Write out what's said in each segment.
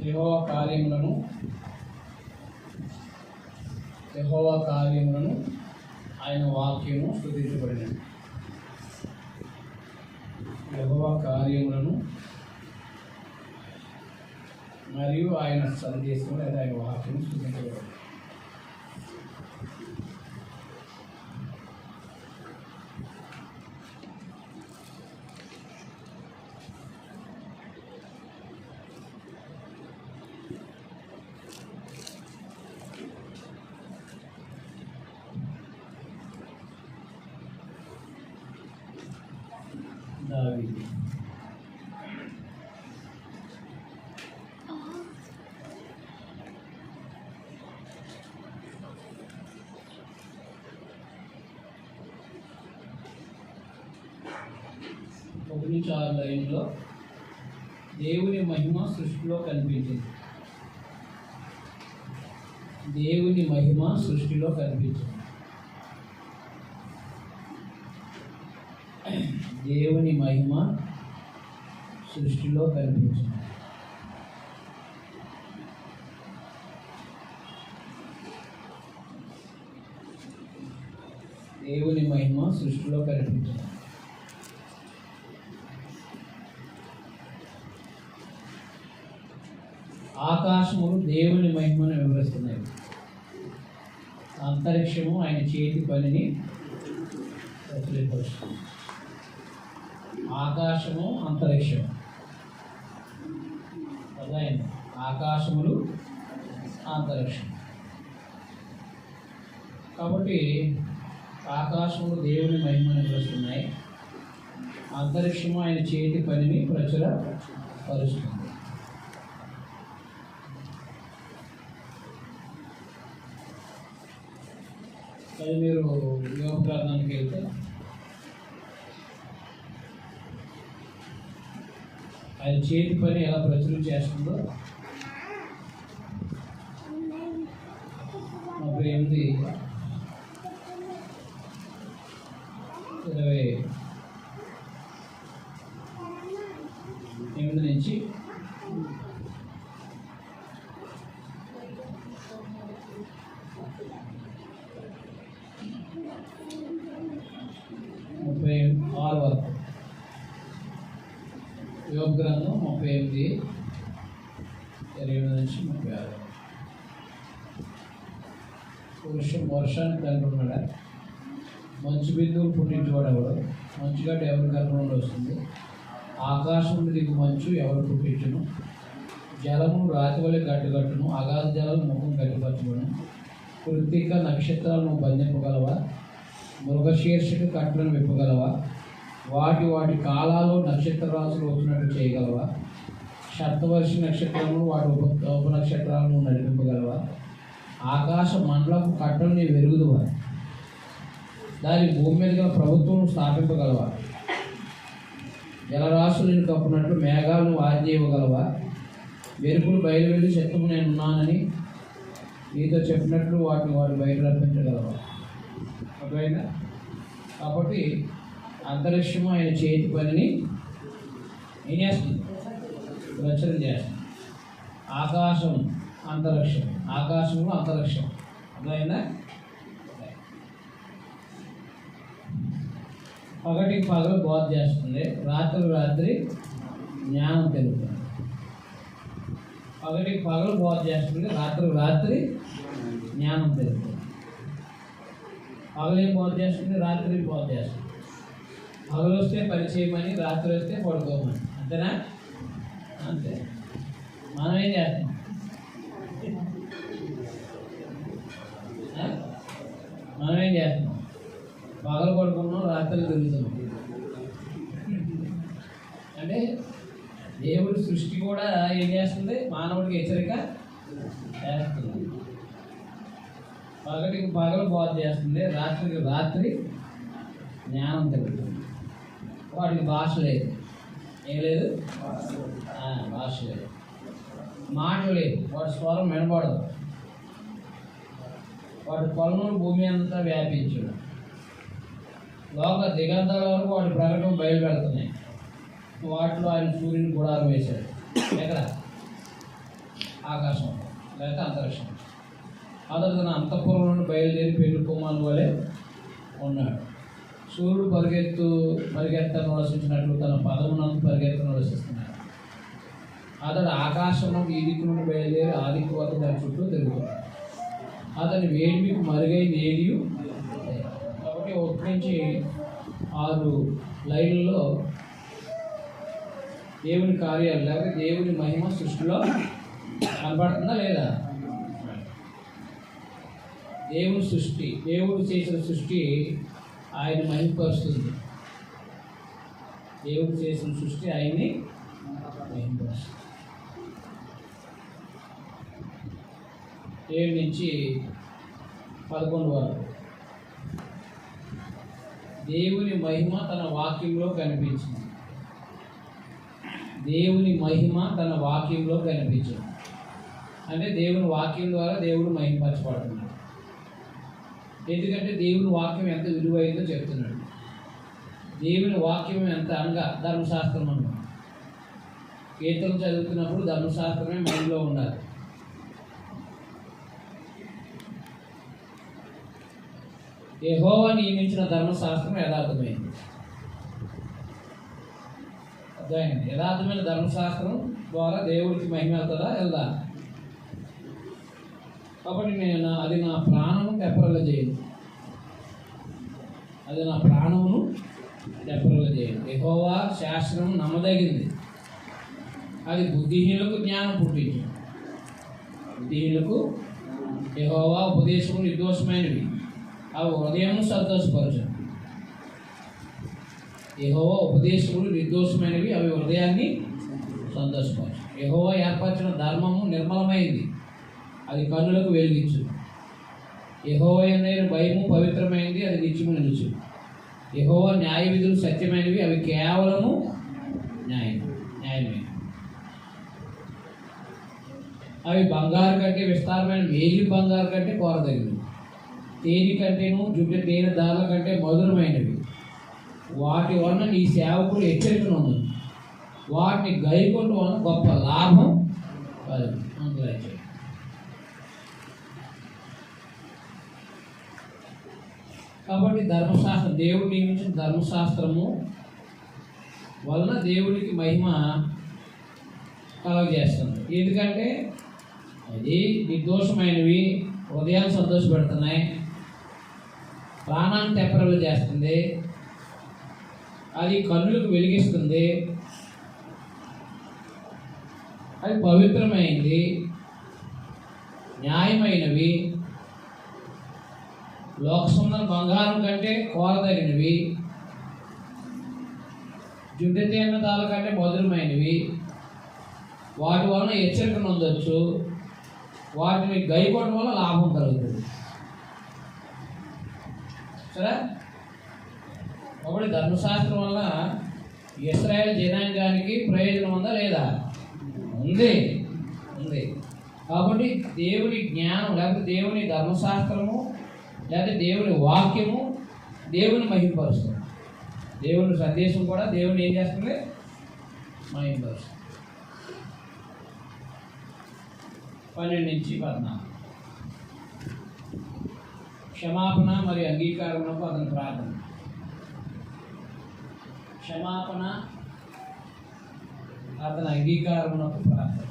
యెహోవా కార్యములను ఆయన వాక్యము స్తుతించబడినది. యెహోవా కార్యములను మరియు ఆయన సందేశం లేదా ఆయన వాక్యము స్తుతించబడింది. దావీదు ఒకటి 6 లైన్లో దేవుని మహిమ సృష్టిలో కనిపించింది. దేవుని మహిమ సృష్టిలో కనిపించింది. దేవుని మహిమ సృష్టిలో కనిపించింది. దేవుని మహిమ సృష్టిలో కనిపించింది. ఆకాశములు దేవుని మహిమను వివరిస్తున్నాయి. అంతరిక్షము ఆయన చేతి పనిని ప్రచురపరుస్తుంది. ఆకాశము అంతరిక్షము అదైంది. ఆకాశములు అంతరిక్షం కాబట్టి ఆకాశములు దేవుని మహిమను వివరిస్తున్నాయి. అంతరిక్షము ఆయన చేతి పనిని ప్రచురపరుస్తుంది. అది మీరు యోగ ప్రార్థనకి వెళ్తే ఆయన చేతి పని ఎలా ప్రచురం చేస్తుందో 28 నుంచి 36 వరకు యోగ గ్రంథం 38 నుంచి 36. వర్షానికి కనుకున్నాడా? మంచు బిందువులు పుట్టించేవాడు ఎవడు? మంచుగడ్డ ఎవరి కనుకుండా వస్తుంది? ఆకాశం దిగు మంచు ఎవరు పుట్టించును? జలము రాతి వలె గట్టుగట్టును, అగాధ జలం ముఖం గట్టిపరచును. కృత్తిక నక్షత్రాలను బంధింపగలవా? మృగశీర్షిక కట్టులను విప్పగలవా? వాటి కాలాలు నక్షత్ర రాశులు వచ్చినట్టు చేయగలవా? శతవర్షి నక్షత్రములు వాటి ఉపనక్షత్రాలను నడిపింపగలవా? ఆకాశ మండలపు కట్టలని వెరుగుదువా? దాని భూమి మీద గల ప్రభుత్వం స్థాపింపగలవా? జలరాశులను కప్పునట్లు మేఘాలను వాద్యగలవా? మెరుపులు బయలు వెళ్ళి శత్రువు నేను ఉన్నానని నీతో చెప్పినట్లు వాటిని బయట రప్పించగలవా? ఒకవేళ కాబట్టి అంతరిక్షము ఆయన చేతి పనిని ఏం చేస్తుంది? ప్రచురం చేస్తుంది. ఆకాశం అంతరిక్షం, ఆకాశంలో అంతరిక్షం అర్థమైందా? పగటికి పగలు బోధ చేస్తుంది, రాత్రి జ్ఞానం తెలుపుతుంది. పగటికి పగలు బోధ చేస్తుంది, రాత్రి జ్ఞానం తెలుపుతుంది. పగలేం బోధ చేస్తుంది, రాత్రి బోధ చేస్తుంది. పగలు వస్తే పని చేయమని, రాత్రి వస్తే పడుకోమని. అంతేనా? అంతే. మనం ఏం చేస్తాం? పగలు పడుకున్నాం, రాత్రి తిరుగుతున్నాం. అంటే దేవుడి సృష్టి కూడా ఏం చేస్తుంది? మానవుడికి హెచ్చరిక చేస్తుంది. పగటికి పగలు బోధ చేస్తుంది, రాత్రి జ్ఞానం తెలుగుతుంది. వాడికి భాష లేదు. ఏం లేదు? భాష లేదు. మాట లేదు. వాడి స్వరం వినబడదు. వాడి పొలం భూమి అంతా వ్యాపించడు. లోక దిగంతాల వరకు వాడి ప్రకటన బయలుపెడుతున్నాయి. వాటిలో ఆయన సూర్యుని గుడారం వేశాడు. ఎక్కడ? ఆకాశం లేకపోతే అంతరిక్షం. అతడు తన అంతఃపురం నుండి బయలుదేరి పెళ్లి కుమారుని వలె ఉన్నాడు. సూర్యుడు పరిగెత్తను నివసించినట్లు తన పదమునందు పరిగెత్తను నివసిస్తున్నాడు. అతడు ఆకాశంలో ఈ దిక్కు నుండి బయలుదేరి ఆ దిక్కు వరకు దాని చుట్టూ తిరుగుతున్నాడు. అతని వేడిమికి మరుగైంది ఏది. కాబట్టి 1 నుంచి 6 లైన్లలో దేవుని కార్యాలు లేకపోతే దేవుని మహిమ సృష్టిలో కనబడుతుందా లేదా? దేవుని సృష్టి, దేవుడు చేసిన సృష్టి ఆయన మహిమపరుస్తుంది. దేవుడు చేసిన సృష్టి ఆయన్ని మహిమపరుస్తుంది. 7 నుంచి 11 వరకు దేవుని మహిమ తన వాక్యంలో కనిపించింది. దేవుని మహిమ తన వాక్యంలో కనిపించింది అంటే దేవుని వాక్యం ద్వారా దేవుడు మహిమపరచబడుతున్నాడు. ఎందుకంటే దేవుని వాక్యం ఎంత విలువైందో చెప్తున్నాడు. దేవుని వాక్యం ఎంత అనగా ధర్మశాస్త్రం అన్నమాట. కీర్తనలు చదువుతున్నప్పుడు ధర్మశాస్త్రమే మైండ్లో ఉండాలి. యెహోవా నియమించిన ధర్మశాస్త్రం యథార్థమైంది. అర్థమైంది? యథార్థమైన ధర్మశాస్త్రం ద్వారా దేవుడికి మహిమ వెళ్తుందా? వెళ్దా? కాబట్టి అది నా ప్రాణము తెప్పరల చేయదు. అది నా ప్రాణమును తెప్పరల చేయదు. యెహోవా శాస్త్రం నమ్మదగింది. అది బుద్ధిహీనులకు జ్ఞానం పుట్టించు. బుద్ధిహీనులకు యెహోవా ఉపదేశము నిర్దోషమైనవి, అవి హృదయము సంతోషపరచు. యెహోవా ఉపదేశములు నిర్దోషమైనవి, అవి హృదయాన్ని సంతోషపరచు. యెహోవా ఏర్పరిచిన ధర్మము నిర్మలమైంది, అది కన్నులకు వెలిగించు. యెహోవా యందైన భయము పవిత్రమైనది, అది నిత్యము నిలుచు. యెహోవా న్యాయ విధులు సత్యమైనవి, అవి కేవలము న్యాయమైనవి. అవి బంగారు కంటే విస్తారమైన వేలి బంగారు కంటే కోరదగినవి, తేనె కంటేను జుట్టు తేనె దారుల కంటే మధురమైనవి. వాటి వలన నీ సేవకుడు హెచ్చరికను ఉంది, వాటిని గైకొంట వలన గొప్ప లాభం కలుగు. కాబట్టి ధర్మశాస్త్రం, దేవుడు నియమించిన ధర్మశాస్త్రము వలన దేవుడికి మహిమ కలుగజేస్తుంది. ఎందుకంటే అది నిర్దోషమైనవి, హృదయాన్ని సంతోషపెడుతున్నాయి, ప్రాణాన్ని తెప్పరలు చేస్తుంది, అది కన్నులకు వెలిగిస్తుంది, అది పవిత్రమైనది, న్యాయమైనవి, లోకసుందర బంగారం కంటే కోరదగినవి, జుడ్డతేన్న తాళ్ళ కంటే మధురమైనవి. వాటి వలన హెచ్చరిక నొందొచ్చు, వాటిని గైకొట్టడం వల్ల లాభం కలుగుతుంది. సరే, ఒకటి ధర్మశాస్త్రం వల్ల ఇశ్రాయేల్ జనాంగానికి ప్రయోజనం ఉందా లేదా? ఉంది. కాబట్టి దేవుని జ్ఞానం లేకపోతే దేవుని ధర్మశాస్త్రము లేకపోతే దేవుని వాక్యము దేవుని మహిమపరుస్తుంది. దేవుని సందేశం కూడా దేవుని ఏం చేస్తుంది? మహిమపరుస్తుంది. 12 నుంచి 14 క్షమాపణ మరియు అంగీకారమునకు అతని ప్రార్థన. క్షమాపణ, అతని అంగీకారమునకు ప్రార్థన.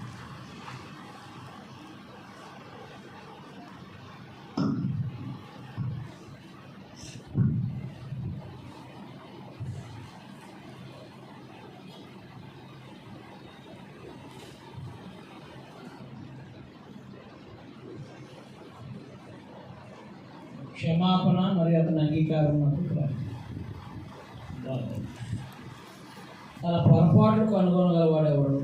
క్షమాపణ మరియు అతని అంగీకారం తన పొరపాట్లకు కనుగొనగలవాడేవాడు.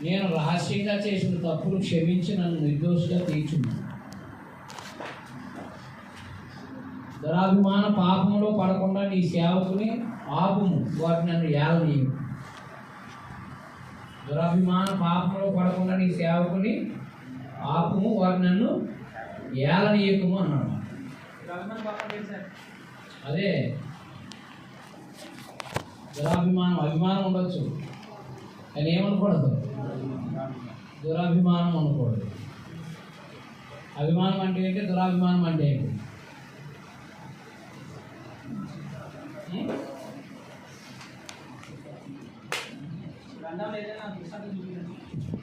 నేను రహస్యంగా చేసిన తప్పులు క్షమించి నన్ను నిర్దోషిగా తీర్చున్నాను. దురాభిమాన పాపంలో పడకుండా నీ సేవకుని ఆపుము, వాటి నన్ను ఏలనీయము. దురాభిమాన పాపంలో పడకుండా నీ సేవకుని ఆపుము, వాటి నన్ను ఏలనీయకము అన్నాడు. అదే దురాభిమానం, అభిమానం ఉండొచ్చు కానీ ఏమనకూడదు, దురాభిమానం ఉండకూడదు. అభిమానం అంటే ఏంటి, దురాభిమానం అంటే ఏంటి?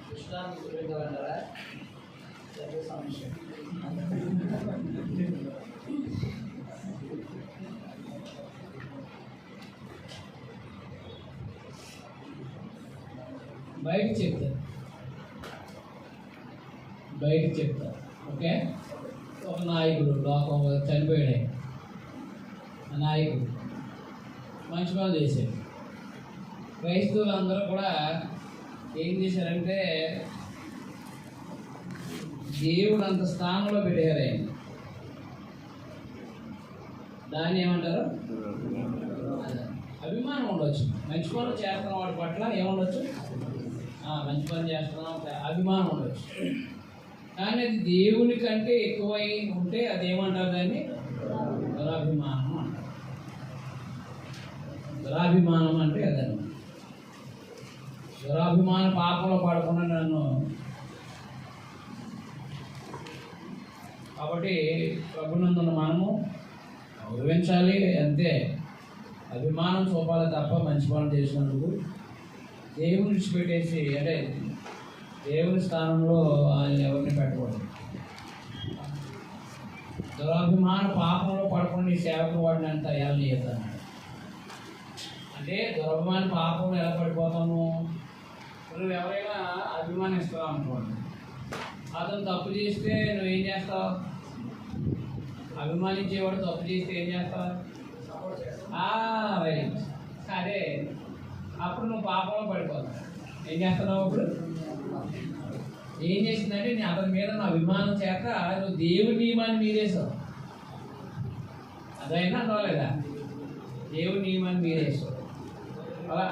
దృష్టాంతం చూపించాలంటారా? సమస్య. బయట చెప్తారు. ఓకే, ఒక నాయకుడు లోకం చనిపోయాడు, ఆ నాయకుడు మంచి పనులు చేశాడు. క్రైస్తవులందరూ కూడా ఏం చేశారంటే దేవుడు అంత స్థానంలో పెట్టారు ఆయన. దాన్ని ఏమంటారు? అభిమానం ఉండొచ్చు. మంచి పనులు చేస్తున్న వాడి పట్ల ఏముండొచ్చు, మంచి పని చేస్తున్నాం అభిమానం ఉండొచ్చు. కానీ అది దేవుని కంటే ఎక్కువై ఉంటే అదేమంటారు, దాన్ని దురాభిమానం అంటారు. దురాభిమానం అంటే అదన్నమాట. దురాభిమాన పాపంలో పడకుండా నన్ను, కాబట్టి ప్రభునందున మనము గౌరవించాలి అంతే, అభిమానం చూపాలి తప్ప మంచి పనులు చేసినందుకు దేవుని విడిచిపెట్టేసి, అంటే దేవుని స్థానంలో ఆయన ఎవరిని పెట్టకూడదు. దురాభిమాన పాపంలో పడకుండా నీ సేవకు వాడిని అంత ఎలా చేస్తాను అంటే, దురభిమాన పాపంలో ఎలా పడిపోతాము? నువ్వు ఎవరైనా అభిమానిస్తావు అనుకోండి, అతను తప్పు చేస్తే నువ్వేం చేస్తావు? అభిమానించేవాడు తప్పు చేస్తే ఏం చేస్తావు? రైట్, సరే, అప్పుడు నువ్వు పాపంలో పడిపోతావు. ఏం చేస్తున్నావు? అప్పుడు ఏం చేసిందంటే నీ అతని మీద నా అభిమానం చేత నువ్వు దేవుని నియమాన్ని మీరేసావు. అదైనా అదవలేదా? దేవుని నియమాన్ని మీరేసావు. అలా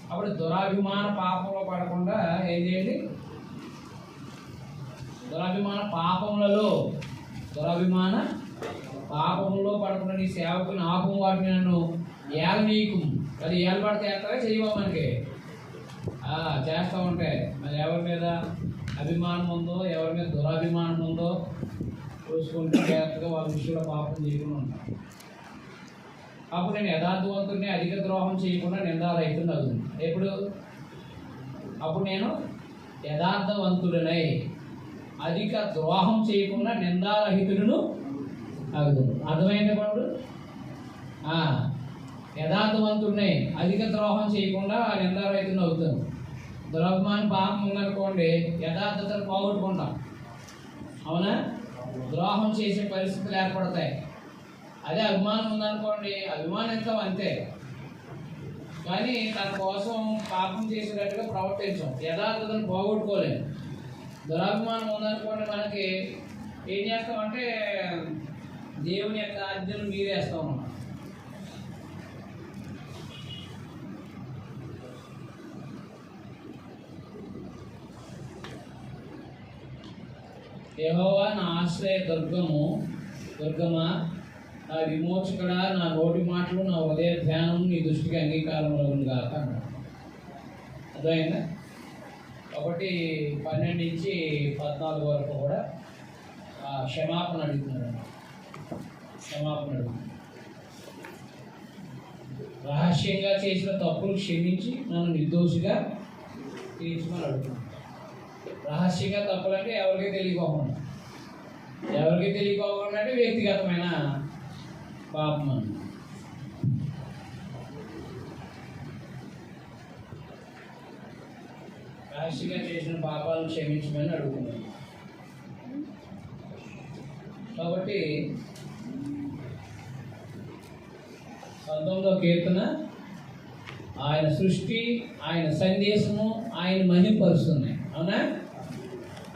అప్పుడు దురాభిమాన పాపంలో పడకుండా ఏం చేయండి? దురాభిమాన పాపంలో పడకుండా నీ సేవకుని ఆపం వాటిని నన్ను ఏలనీయకు. అది ఏలబడితే చేస్తారా చేయవా? మనకి చేస్తూ ఉంటాయి. మరి ఎవరి మీద అభిమానం ఉందో, ఎవరి మీద దురాభిమానం ఉందో చూసుకుంటే జాగ్రత్తగా వాళ్ళ విషయంలో పాపం చేయకుండా ఉంటాను. అప్పుడు నేను యథార్థవంతుడిని అధిక ద్రోహం చేయకుండా నిందారహితుడిని అవుతుంది. ఎప్పుడు? అప్పుడు నేను యథార్థవంతుడినై అధిక ద్రోహం చేయకుండా నిందారహితుడును అవుతుంది. అర్థమైంది ఇప్పుడు? యథార్థవంతుడినై అధిక ద్రోహం చేయకుండా నిందారహితుడిని అవుతుంది. దురభిమాన పాపం ఉందనుకోండి, యథార్థతను పోగొట్టుకుంటాం. అవునా? ద్రోహం చేసే పరిస్థితులు ఏర్పడతాయి. అదే అభిమానం ఉందనుకోండి, అభిమానిస్తాం అంతే, కానీ తన కోసం పాపం చేసేటట్టుగా ప్రవర్తించాం, యథార్థతను పోగొట్టుకోలేము. దురాభిమానం ఉందనుకోండి, మనకి ఏం చేస్తామంటే దేవుని యొక్క ఆజ్ఞను మీరేస్తాం అన్నమాట. యెహోవా నా ఆశ్రయ దుర్గమా, నా విమోచకుడా, నా నోటి మాటలు నా హృదయ ధ్యానం నీ దృష్టికి అంగీకారంలో ఉంది కాక అన్నాడు. అర్థమైందా? 1:12 నుంచి 14 వరకు కూడా క్షమాపణ అడుగుతున్నాడు. రహస్యంగా చేసిన తప్పులు క్షమించి నన్ను నిర్దోషిగా తీర్చమని అడుగుతున్నాను. రహస్యంగా తప్పులు అంటే ఎవరికి తెలియకోకుండా అంటే వ్యక్తిగతమైన పాపం అని. రహస్యంగా చేసిన పాపాలను క్షమించమని అడుగుతున్నాను. కాబట్టి 19వ కీర్తన ఆయన సృష్టి, ఆయన సందేశము ఆయన మహిమపరుస్తున్నాయి. అవునా?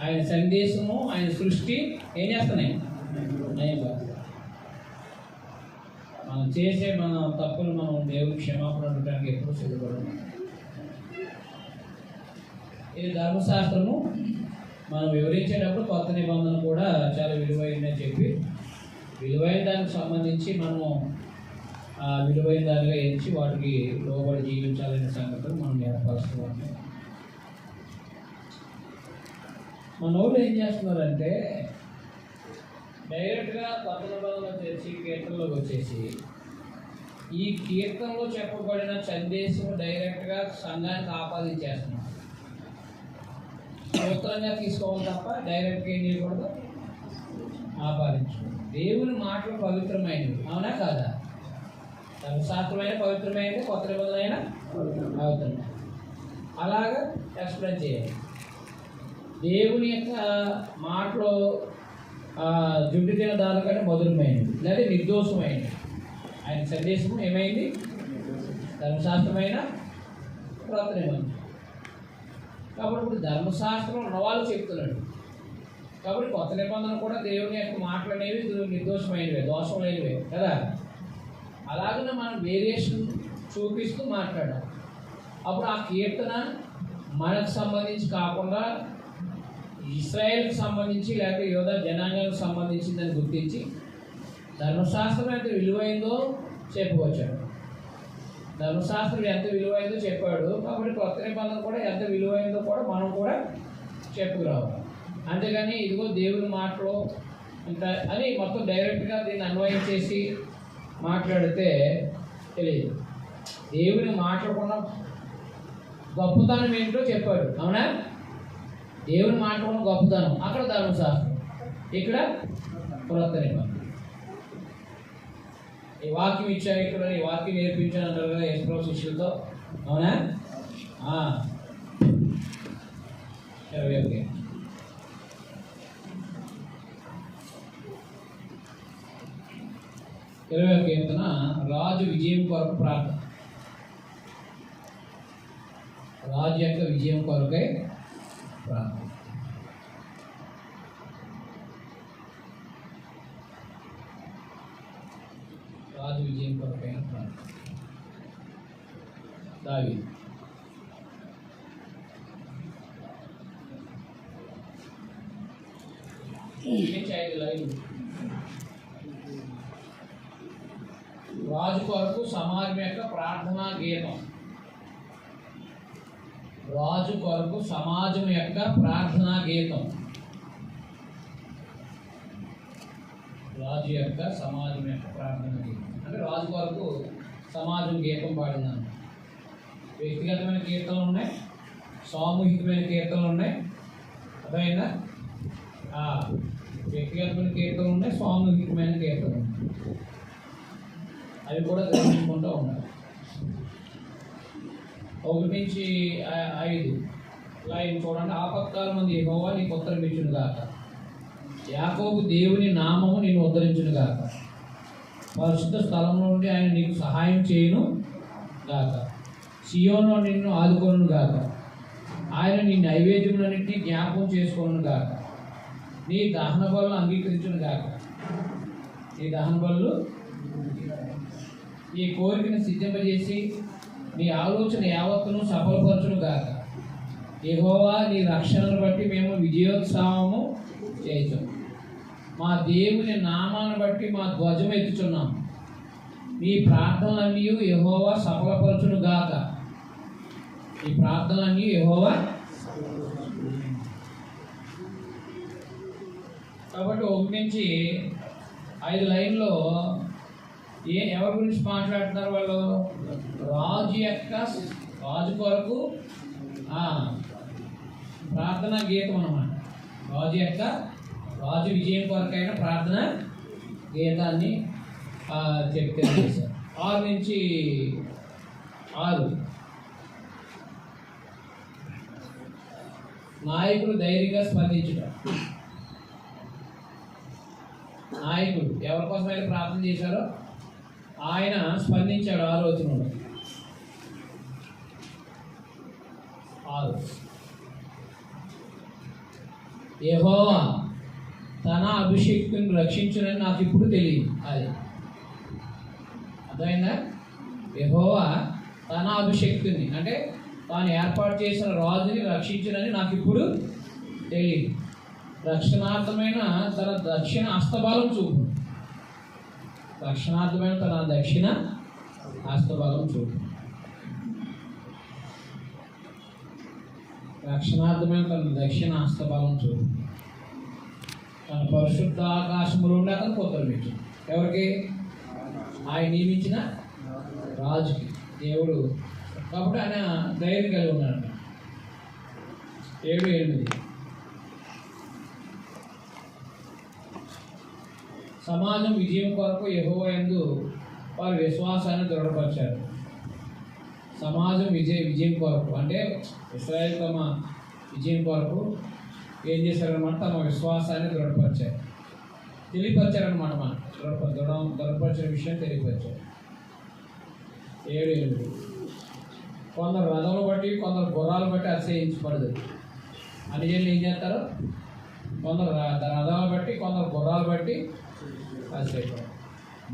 ఆయన సందేశము, ఆయన సృష్టి ఏం చేస్తున్నాయి? మనం చేసే మన తప్పులు మనం దేవుని క్షమాపణ అడగడానికి ఎప్పుడు సిద్ధపడము. ఇది ధర్మశాస్త్రము మనం వివరించేటప్పుడు కొత్త నిబంధన కూడా చాలా విలువైందని చెప్పి, విలువైన దానికి సంబంధించి మనము విలువైన దానిగా ఎంచి వాటికి లోబడి జీవించాలనే సంగతులు మనం ఏర్పరుస్తూ ఉంటాం. మన వాళ్ళు ఏం చేస్తున్నారంటే డైరెక్ట్గా కొత్త నిబంధనలో తెచ్చి కీర్తనలోకి వచ్చేసి ఈ కీర్తనలో చెప్పబడిన సందేశం డైరెక్ట్గా సంఘానికి ఆపాదించేస్తున్నాం. సూత్రంగా తీసుకోవాలి తప్ప డైరెక్ట్గా ఏం చేయకూడదు, ఆపాదించు. దేవుని మాటలు పవిత్రమైనవి, అవునా కాదా? ధర్మశాస్త్రమైన పవిత్రమైనది, కొత్త నిబంధన పవిత్రమైనది. అలాగా ఎక్స్ప్లెయిన్ చేయాలి. దేవుని యొక్క మాటలో జుట్టు తిన దాని కంటే మధురమైనది లేదా నిర్దోషమైనది. ఆయన సందేశం ఏమైంది? ధర్మశాస్త్రమైన కొత్త నిబంధన. కాబట్టి ఇప్పుడు ధర్మశాస్త్రం ఉన్నవాళ్ళు చెప్తున్నాడు. కాబట్టి కొత్త నిబంధన కూడా దేవుని యొక్క మాటలు అనేవి నిర్దోషమైనవే, దోషం లేనివే కదా. అలాగనే మనం వేరియేషన్ చూపిస్తూ మాట్లాడాలి. అప్పుడు ఆ కీర్తన మనకు సంబంధించి కాకుండా ఇశ్రాయేల్కి సంబంధించి లేకపోతే యోధా జనాంగానికి సంబంధించిందని గుర్తించి ధర్మశాస్త్రం ఎంత విలువైందో చెప్పుకొచ్చాడు. ధర్మశాస్త్రం ఎంత విలువైందో చెప్పాడు. కాబట్టి కొత్త నిబంధన కూడా ఎంత విలువైందో కూడా మనం కూడా చెప్పుకురావాలి. అంతేగాని ఇదిగో దేవుని మాటలు ఇంత అని మొత్తం డైరెక్ట్గా దీన్ని అన్వయం చేసి మాట్లాడితే తెలియదు. దేవుని మాట్లాడకుండా గొప్పతనం ఏంటో చెప్పాడు, అవునా? దేవుని మాట్లాడకుండా గొప్పతనం అక్కడ ధర్మశాస్త్రం, ఇక్కడ కొత్త నిబంధన. ఈ వాక్యం ఇచ్చారు, ఇక్కడ ఈ వాక్యం నేర్పించాను అంటారు కదా యేసుప్రభు శిష్యులతో, అవునా? 21 కీర్తన రాజు విజయం కొరకు ప్రార్థన. రాజు యొక్క విజయం కొరకై ప్రార్థన. రాజు విజయం కొరకై ప్రార్థన. దావీదు. రాజు కొరకు సమాజం యొక్క ప్రార్థనా గీతం. రాజు కొరకు సమాజం యొక్క ప్రార్థనా గీతం. రాజు యొక్క సమాజం యొక్క ప్రార్థనా గీతం అంటే రాజు కొరకు సమాజం గీతం పాడిందని. వ్యక్తిగతమైన కీర్తనలు ఉన్నాయి, సామూహికమైన కీర్తనలు ఉన్నాయి. అర్థమైందా? వ్యక్తిగతమైన కీర్తనలు ఉన్నాయి, సామూహికమైన కీర్తనలు ఉన్నాయి. అవి కూడా గ్రహించుకుంటూ ఉండాలి. 1 నుంచి 5 లైన్ చూడండి. ఆపత్కాల మంది యెహోవా నీకు ఉత్తరమిచ్చును గాక, యాకోబు దేవుని నామము నిన్ను ఉద్ధరించును గాక, పరిశుద్ధ స్థలంలో నుండి ఆయన నీకు సహాయం చేయును గాక, సియోనులో నిన్ను ఆదుకొనును గాక, ఆయన నీ నైవేద్యములన్నింటినీ జ్ఞాపకం చేసుకోను గాక, నీ దహన బలులను అంగీకరించును గాక. నీ దహన బలులు ఈ కోరికను సిద్ధింపజేసి నీ ఆలోచన యావత్తును సఫలపరచును గాక. యెహోవా నీ రక్షణను బట్టి మేము విజయోత్సవము చేయుతాం. మా దేవుని నామాన్ని బట్టి మా ధ్వజం ఎత్తుచున్నాం. మీ ప్రార్థనలన్నీ యెహోవా సఫలపరచును గాక. ఈ ప్రార్థనలన్నీ యెహోవా. కాబట్టి 1 నుంచి 5 లైన్లో ఎవరి గురించి మాట్లాడుతున్నారు వాళ్ళు? రాజు కొరకు ప్రార్థనా గీతం అన్నమాట. రాజు విజయం కొరకైన ప్రార్థన గీతాన్ని చెప్తే 6 నుంచి 6 నాయకులు ధైర్యంగా స్పందించడం. నాయకుడు ఎవరి కోసమైనా ప్రార్థన చేశారో ఆయన స్పందించాడు. ఆలోచనలో 6 యెహోవా తన అభిషేక్తుని రక్షించునని నాకు ఇప్పుడు తెలియదు. అది అర్థమైందా? యెహోవా తన అభిషేక్తుని అంటే తాను ఏర్పాటు చేసిన రాజుని రక్షించునని నాకు ఇప్పుడు తెలియదు. రక్షణార్థమైన తన దక్షిణ హస్తబలం చూపు. రక్షణార్థమైన తన దక్షిణ హస్తబలం చూపు. రక్షణార్థమైన తన దక్షిణ హస్తబలం చూపు. తన పరిశుద్ధ ఆకాశములు ఉండి అతను కొత్తలు ఎవరికి? ఆయన నియమించిన రాజుకి దేవుడు. కాబట్టి ఆయన ధైర్యం కలిగి ఉన్నాడు. 7:8 సమాజం విజయం కొరకు యెహోవా యందు వారి విశ్వాసాన్ని దృఢపరిచారు. సమాజం విజయం కొరకు అంటే ఇశ్రాయేలు తమ విజయం కొరకు ఏం చేశారనమాట? తమ విశ్వాసాన్ని దృఢపరిచారు, తెలియపరిచారనమాట. మనం దృఢపరిచిన విషయం తెలియపరిచారు. 7:8 కొందరు రథాలు బట్టి కొందరు గుర్రాలు బట్టి అతిశయించబడదు. అన్యజనులు ఏం చేస్తారు? కొందరు రథాలు బట్టి కొందరు గుర్రాలు బట్టి అతిశయపడదు.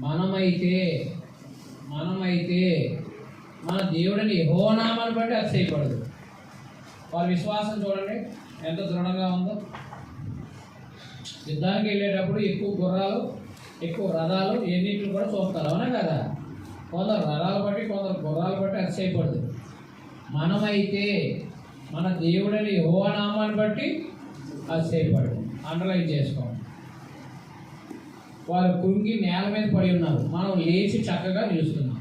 మనమైతే మన దేవుడిని యెహోవా నామాన్ని బట్టి అతిశయపడదు. వారి విశ్వాసం చూడండి ఎంత దృఢంగా ఉందో. యుద్ధానికి వెళ్ళేటప్పుడు ఎక్కువ గుర్రాలు, ఎక్కువ రథాలు ఎన్నిటిని కూడా చూస్తారు, అవునా కదా? కొందరు రథాలు బట్టి కొందరు గుర్రాలు బట్టి అతిశయపడదు. మనమైతే మన దేవుడిని యెహోవా నామాన్ని బట్టి అతిశయపడదు. అండర్లైన్ చేసుకోండి. వారు కృంగి నేల మీద పడి ఉన్నారు, మనం లేచి చక్కగా నిలుస్తున్నాం.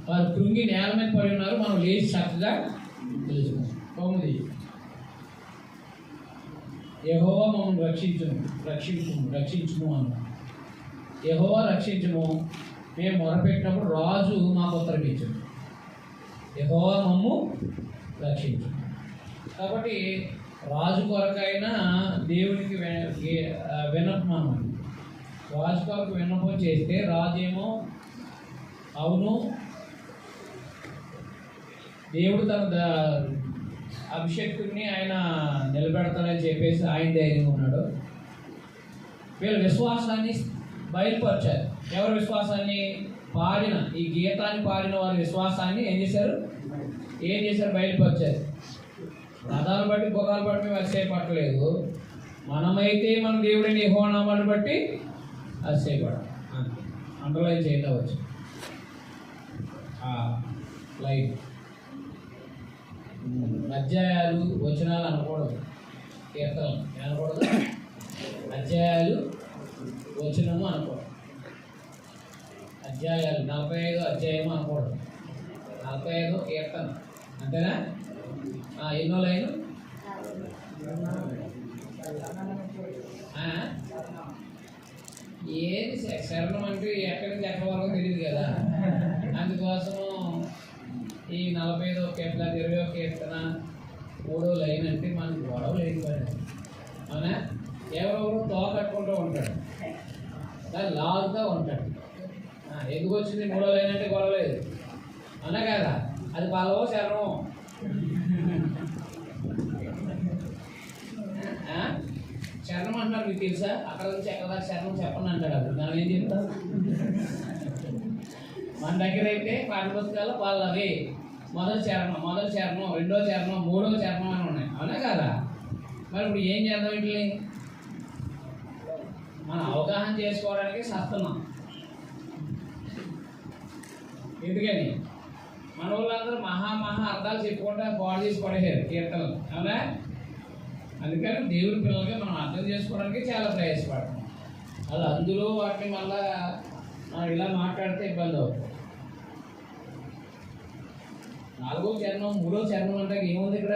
వారు కృంగి నేల మీద పడి ఉన్నారు, మనం లేచి చక్కగా నిలుస్తున్నాం. 9 యెహోవా మమ్మల్ని రక్షించుము అన్నాం. యెహోవా రక్షించుము, మేము మొరపెట్టినప్పుడు రాజు మాకు ఉత్తరం ఇచ్చాడు. యెహోవా మమ్ము రక్షించు. కాబట్టి రాజు కొరకైనా దేవునికి విన్నపం అన్నమాట. రాజు కొరకు విన్నపం చేస్తే రాజు ఏమో అవును దేవుడు తన అభిషేకుడిని ఆయన నిలబెడతాడని చెప్పేసి ఆయన ధైర్యంగా ఉన్నాడు. వీళ్ళ విశ్వాసాన్ని బయలుపరిచారు. ఎవరి విశ్వాసాన్ని? ఈ గీతాన్ని పాడిన వారి విశ్వాసాన్ని ఏం చేశారు? బయలుపరిచారు. రథాలు బట్టి గుర్రాలు బట్టి మేము అతిశయపడలేదు. మనమైతే మన దేవుడిని యెహోవా నామాన్ని బట్టి అతిశయపడాలి. అండర్లైన్ చేయడం వచ్చు. లైన్ అధ్యాయాలు వచనాలు అనకూడదు, కీర్తనలు అనకూడదు, అధ్యాయాలు వచనము అనకూడదు. అధ్యాయాలు 45 అధ్యాయము అనకూడదు, 45 కీర్తన, అంతేనా? ఎన్నో లైను? ఏది శరణం అంటే ఎక్కడి నుంచి ఎక్కడి వరకు తెలియదు కదా. అందుకోసము ఈ 45వ కీర్తన, 20వ కీర్తన, 3వ లైన్ అంటే మనకు గొడవ లేదు కదా, అవునా? ఎవరెవరు తోకట్టుకుంటూ ఉంటాడు, దాన్ని లాగుతూ ఉంటాడు. ఎందుకు వచ్చింది 3వ లైన్ అంటే గొడవ లేదు, అవునా కదా? అది పలవో శరణం. శరణం అంటున్నారు, మీకు తెలుసా? అక్కడ నుంచి ఎక్కడ దాకా శరణం చెప్పండి అంటాడు. అప్పుడు మనం ఏం చెప్తాం? మన దగ్గర అయితే పాఠ పుస్తకాలు వాళ్ళవి మొదటి చరణం, రెండో చరణం, 3వ చరణం అని ఉన్నాయి, అవునా కదా? మరి ఇప్పుడు ఏం చేద్దాం? వీటిని మనం అవగాహన చేసుకోవడానికి సస్తున్నాం. ఎందుకని మన వాళ్ళందరూ మహా అర్థాలు చెప్పుకుంటా పాడు చేసి పడేశారు కీర్తనలు, అవునా? అందుకని దేవుడి పిల్లలకి మనం అర్థం చేసుకోవడానికి చాలా ప్రయాసపడతాం. అది అందులో వాటిని మళ్ళా ఇలా మాట్లాడితే ఇబ్బంది అవుతుంది. 4వ చరణం, 3వ చరణం అంటే ఏముంది ఇక్కడ?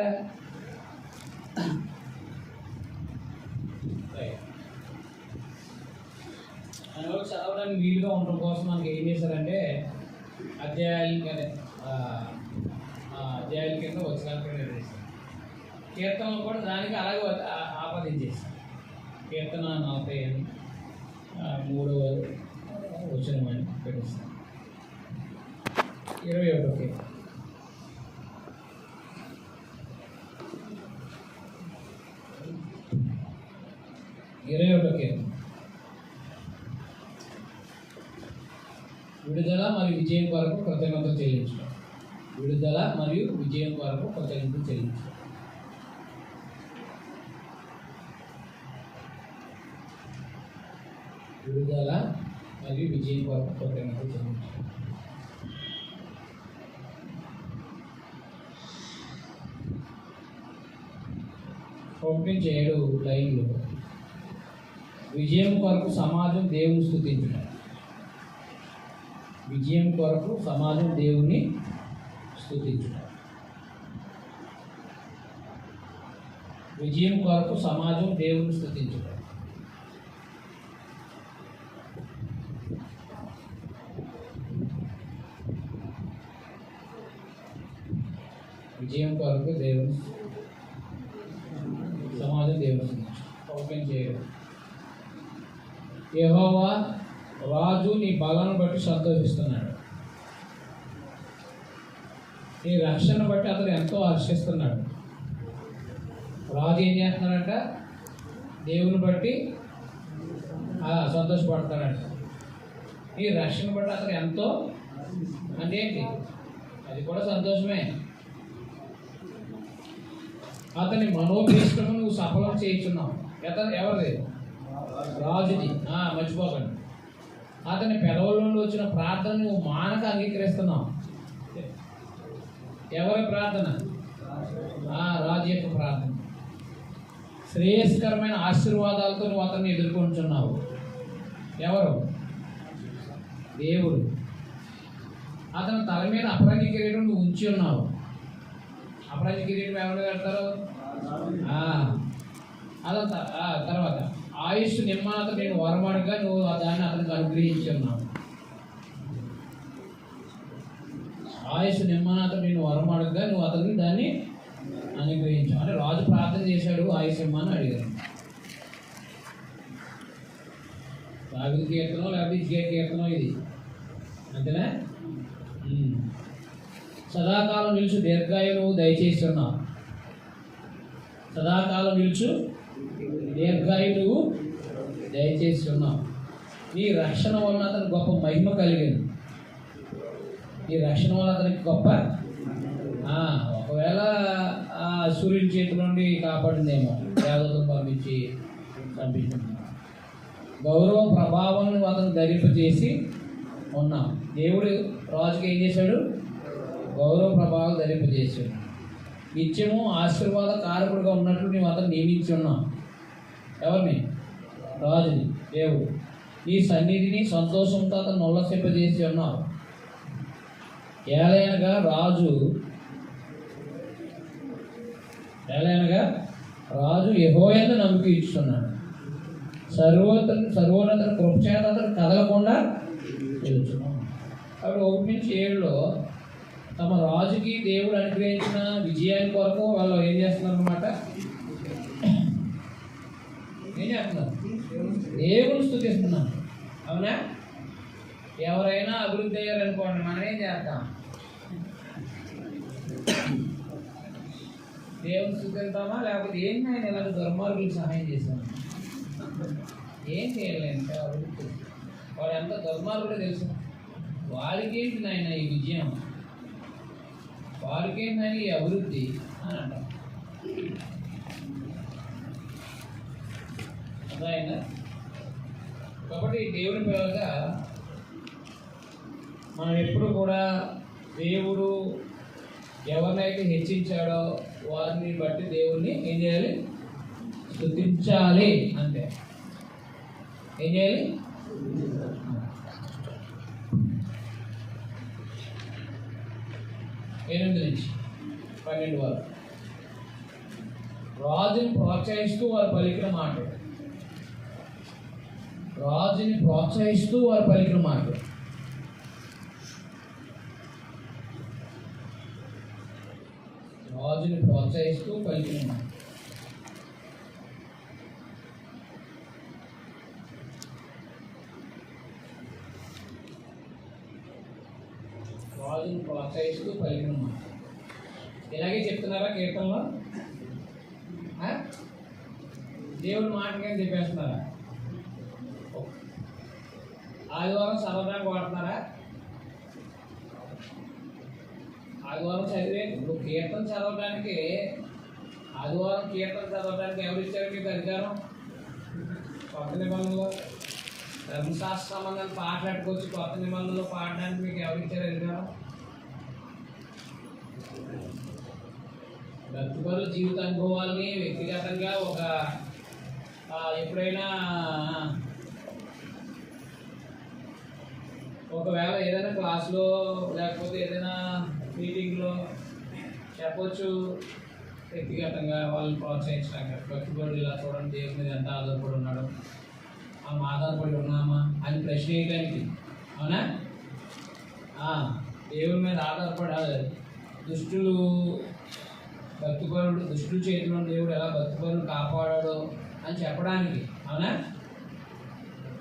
అందులో చదవడానికి వీలుగా ఉండడం కోసం మనకి ఏం చేశారంటే అధ్యాయాల కింద వచనాల కింద వేశారు. కీర్తనలు కూడా దానికి అలాగే ఆపాదించేసారు. కీర్తన 43వ వచనం అని పెట్టేస్తారు. 21వ కీర్తన, 21వ కీర్తన. విడుదల మరియు విజయం కొరకు కృతజ్ఞతలు చెల్లించడం. విడుదల మరియు విజయం కొరకు కృతజ్ఞతలు చెల్లించడం. విడుదల మరియు విజయం కొరకు కృతజ్ఞత చెల్లించు. ఒకటి 7 లైన్లు. విజయం కొరకు సమాజం దేవుని స్తుతించుట. విజయం కొరకు సమాజం దేవుని స్తుతించుట. విజయం కొరకు సమాజం దేవుని స్తుతించుట. విజయం కొరకు దేవుని సమాజం దేవుని స్తుతించుట. ఓపెన్ చేయడం. యెహోవా రాజు నీ బలాన్ని బట్టి సంతోషిస్తున్నాడు. నీ రక్షణ బట్టి అతను ఎంతో హర్షిస్తున్నాడు. రాజు ఏం చేస్తున్నాడంట? దేవుని బట్టి సంతోషపడతాడంట. నీ రక్షణ బట్టి అతను ఎంతో అంటే ఏంటి? అది కూడా సంతోషమే. అతని మనోభీష్టము నువ్వు సఫలం చేయించున్నావు. ఎవరిది? రాజుది. మర్చిపోకండి. అతని పెదవుల నుండి వచ్చిన ప్రార్థన నువ్వు మానక అంగీకరిస్తున్నావు. ఎవరి ప్రార్థన? రాజు యొక్క ప్రార్థన. శ్రేయస్కరమైన ఆశీర్వాదాలతో నువ్వు అతన్ని ఎదుర్కొంటున్నావు. ఎవరు? దేవుడు. అతని తల మీద అపరాజి కిరీటం నువ్వు ఉంచి ఉన్నావు. అపరాజి కిరీటం ఎవరు పెడతారు? అతని తర్వాత ఆయుష్ నిమ్మత నేను వరమాడుగా నువ్వు దాన్ని అతనికి అనుగ్రహించి ఉన్నావు. ఆయుష్ నిమ్మనాథ నేను వరమాడుగా నువ్వు అతనికి దాన్ని అనుగ్రహించావు. అంటే రాజు ప్రార్థన చేశాడు, ఆయుష్ ఇమ్మని అడిగారు. దావీదు కీర్తనం లేకపోతే ఇజ్కియా కీర్తనం ఇది, అంతేనా? సదాకాలం నిలుచు దీర్ఘాయువు నువ్వు దయచేసి ఉన్నావు. సదాకాలం నిలుచు దీర్ఘాయువు నువ్వు దయచేసి ఉన్నావు. నీ రక్షణ వలన అతనికి గొప్ప మహిమ కలిగింది. నీ రక్షణ వల్ల అతనికి గొప్ప ఒకవేళ సూర్యుని చేతి నుండి కాపాడిందేమో, దేవతను పంపించి చంపించింది. గౌరవ ప్రభావం అతను ధరింపజేసి ఉన్నాం. దేవుడు రాజుకి ఏం చేశాడు? గౌరవ ప్రభావం ధరింపజేశాడు. నిత్యము ఆశీర్వాద కారకుడిగా ఉన్నట్లు నువ్వు అతను నియమించి ఉన్నావు. ఎవరిని? రాజుని. దేవుడు నీ సన్నిధిని సంతోషంతో అతను ఉల్లసింపజేసి ఉన్నావు. ఏలైనగా రాజు యెహోవాయందు నమ్మిక ఇస్తున్నాడు. సర్వోన్నత కృపచేత అతను కదలకుండా తెలుసుకున్నాం. కాబట్టి 1-7లో తమ రాజుకి దేవుడు అనుగ్రహించిన విజయాన్ని కొరకు వాళ్ళు ఏం చేస్తున్నారు అన్నమాట? ఏం చేస్తున్నారు? దేవుని స్తుతిస్తున్నారు. అవునా? ఎవరైనా అభివృద్ధి అయ్యారనుకోండి, మనం ఏం చేస్తాం? దేవుని స్తుతిస్తామా? లేకపోతే ఏంటి ఆయన ఇలాంటి దుర్మార్గులకు సహాయం చేశాను? ఏం చేయలేంటే అభివృద్ధి. వాడు ఎంత దుర్మార్గుడో తెలుసు. వాడికి ఏంటి నాయన ఈ విజయం, వాడికి ఏంటి నాయన ఈ అభివృద్ధి అని అంటాం. అర్థమైందా? కాబట్టి దేవుని పిల్లలుగా మనం ఎప్పుడు కూడా దేవుడు ఎవరినైతే హెచ్చించాడో వారిని బట్టి దేవుణ్ణి ఏం చేయాలి? స్తుతించాలి. అంతే. ఏం చేయాలి? 8-12 వరకు రాజుని ప్రోత్సహిస్తూ వారు పలికిన మాట. రాజుని ప్రోత్సహిస్తూ వారు పలికిన మాట. రాజుని ప్రోత్సహిస్తూ పలికిన మాట. రాజుని ప్రోత్సహిస్తూ పలికిన మాట. ఇలాగే చెప్తున్నారా కీర్తనలో? దేవుడి మాటకేం చెప్పేస్తున్నారా? ఆదివారం చదవడానికి వాడుతున్నారా? ఆదివారం చదివే ఇప్పుడు కీర్తన చదవడానికి, ఆదివారం కీర్తన చదవడానికి ఎవరు ఇచ్చారు మీకు అధికారం? కొత్త నిబంధనలో ధర్మశాస్త్ర సంబంధాలు పాటలాడుకోవచ్చు. కొత్త నిబంధనలు పాడడానికి మీకు ఎవరిచ్చారు అధికారం? భక్తిపరుల జీవిత అనుభవాల్ని వ్యక్తిగతంగా ఎప్పుడైనా ఒకవేళ ఏదైనా క్లాస్లో లేకపోతే ఏదైనా మీటింగ్లో చెప్పొచ్చు. వ్యక్తిగతంగా వాళ్ళని ప్రోత్సహించడానికి భక్తిపరులు ఇలా చూడండి, దేవుని మీద ఎంత ఆధారపడి ఉన్నాడు, మనం ఆధారపడి ఉన్నామా అని ప్రశ్న వేయడానికి. అవునా? దేవుని మీద ఆధారపడాలి. దుష్టుల చేతిలో దేవుడు ఎలా భక్తిపరులు కాపాడాడో అని చెప్పడానికి. అవునా?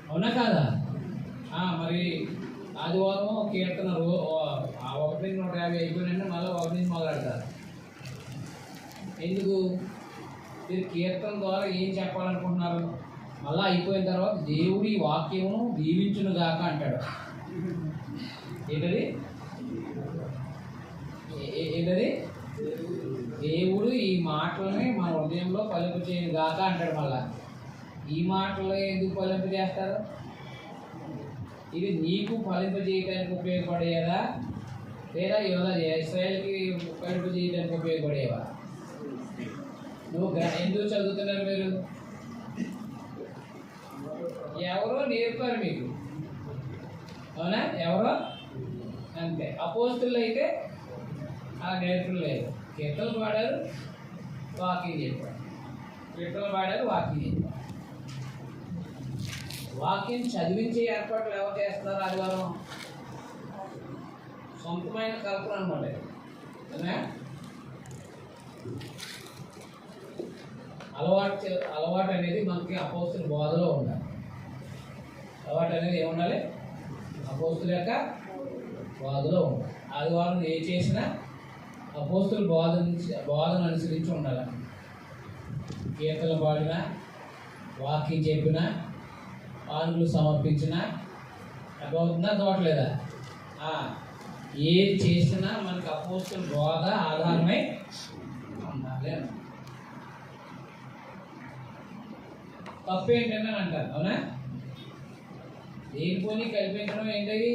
అవునా కాదా? మరి ఆదివారం కీర్తన 1-150 అయిపోయినంటే మళ్ళీ 1 నుంచి మొదలెడతారు. ఎందుకు? మీరు కీర్తన ద్వారా ఏం చెప్పాలనుకుంటున్నారు? మళ్ళీ అయిపోయిన తర్వాత దేవుడి వాక్యమును దీవించును గాక అంటాడు. ఏంటది? దేవుడు ఈ మాటలని మన హృదయంలో ఫలింప చేయను గాక అంటాడు. మళ్ళా ఈ మాటలు ఎందుకు ఫలింప చేస్తారు? ఇది నీకు ఫలింప చేయడానికి ఉపయోగపడేదా లేదా ఇశ్రాయేలుకి ఫలింప చేయడానికి ఉపయోగపడేవా? నువ్వు ఎందుకు చదువుతున్నారు? మీరు ఎవరో నేర్పారు మీకు. అవునా? ఎవరో అంతే. అపోస్తులు అయితే అలా నేర్పడం లేదు. కీర్తనలు పాడారు, వాకింగ్ చెప్పారు. వాక్యం చదివించే ఏర్పాట్లు ఎవరు చేస్తున్నారు? ఆదివారం సొంతమైన కల్పన అనమాట. అలవాటు అనేది మనకి అపోస్తుల బోధలో ఉండాలి. అలవాటు అనేది ఏముండాలి? అపోస్తుల యొక్క బోధలో ఉండాలి. ఆదివారం ఏ చేసినా అపోస్తుల బోధన అనుసరించి ఉండాలి. కీర్తనలు పాడినా, వాక్యం చెప్పినా, పానులు సమర్పించినా అర్థమవుతుందా? అర్థమవట్లేదా? ఏది చేసినా మనకి అపోస్తుల బోధ ఆధారమై ఉండాలి. తప్పు ఏంటంటే అంటారు. అవునా? దేనిపోని కల్పించడం ఏంటది?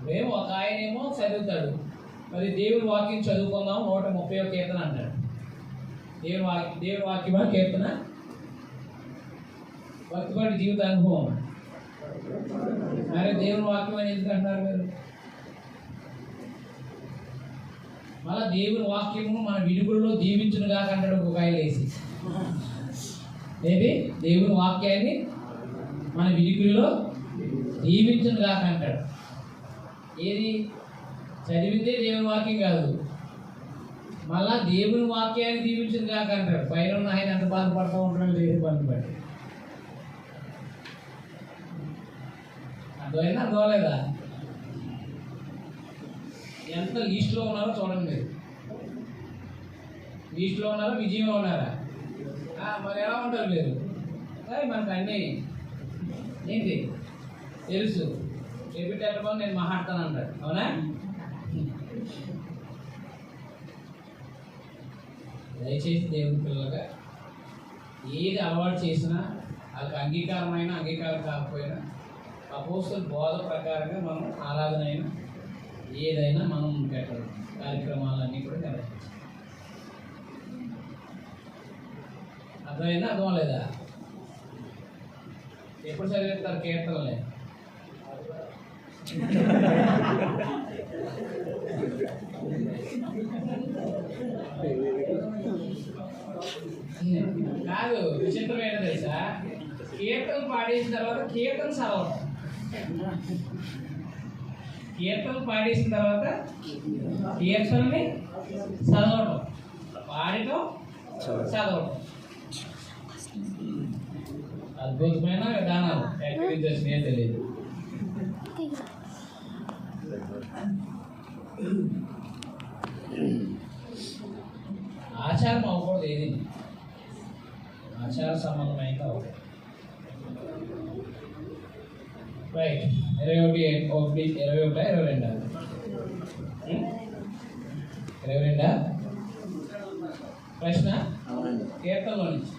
మేము ఒక ఆయనేమో చదువుతాడు, మరి దేవుని వాక్యం చదువుకుందాం 130వ కీర్తన అంటాడు. దేవుని వాక్యమా కీర్తన? భక్తిపడి జీవిత అనుభవం. మరి దేవుని వాక్యం అని ఎందుకు అంటున్నారు మీరు? మళ్ళా దేవుని వాక్యము మన విడుగుల్లో దీవించును కాక అంటాడు ఒక ఆయన వేసి. ఏది? దేవుని వాక్యాన్ని మన విడుగుల్లో దీవించును కాక అంటాడు. ఏది? చదివితే దేవుని వాక్యం కాదు, మళ్ళా దేవుని వాక్యాన్ని దీవించును కాక అంటాడు. పైన ఉన్న ఆయన ఎంత బాధపడుతూ ఉంటాడు దేవుని పని బట్టి. అర్థమైనా? అర్థమలేదా? ఎంత లీస్ట్లో ఉన్నారో చూడండి. మీరు లీస్ట్లో ఉన్నారా, విజయంలో ఉన్నారా? మరి ఎలా ఉంటారు మీరు? మనకు అన్నీ ఏంటి తెలుసు. చెప్పేటప్పుడు నేను మాట్లాడతాను అంటాడు. అవునా? దయచేసి దేవుని పిల్లలుగా ఏది అలవాటు చేసినా వాళ్ళకి అంగీకారం కాకపోయినా అపోస్తుల బోధ ప్రకారంగా మనం ఆరాధన అయినా ఏదైనా మనం పెట్టడం, కార్యక్రమాలన్నీ కూడా నిర్వహించాలి. అర్థమైనా? అర్థం లేదా? ఎప్పుడు చదివేస్తారు కీర్తనలే? కాదు, విచిత్రం ఏంటో తెలుసా? కీర్తనలు పాడేసిన తర్వాత కీర్తన చదవడం, కీర్తనలు పాడేసిన తర్వాత కీర్తనని చదవడం, పాడటం, చదవడం. అద్భుతమైన విధానాలు. ఎక్కడి వచ్చినాయో తెలియదు. ఆచారం అవ్వకూడదు. ఏది ఆచార సంబంధమైన అవ్వకూడదు. రైట్. 21, 22 22 ప్రశ్న కీర్తనలో నుంచి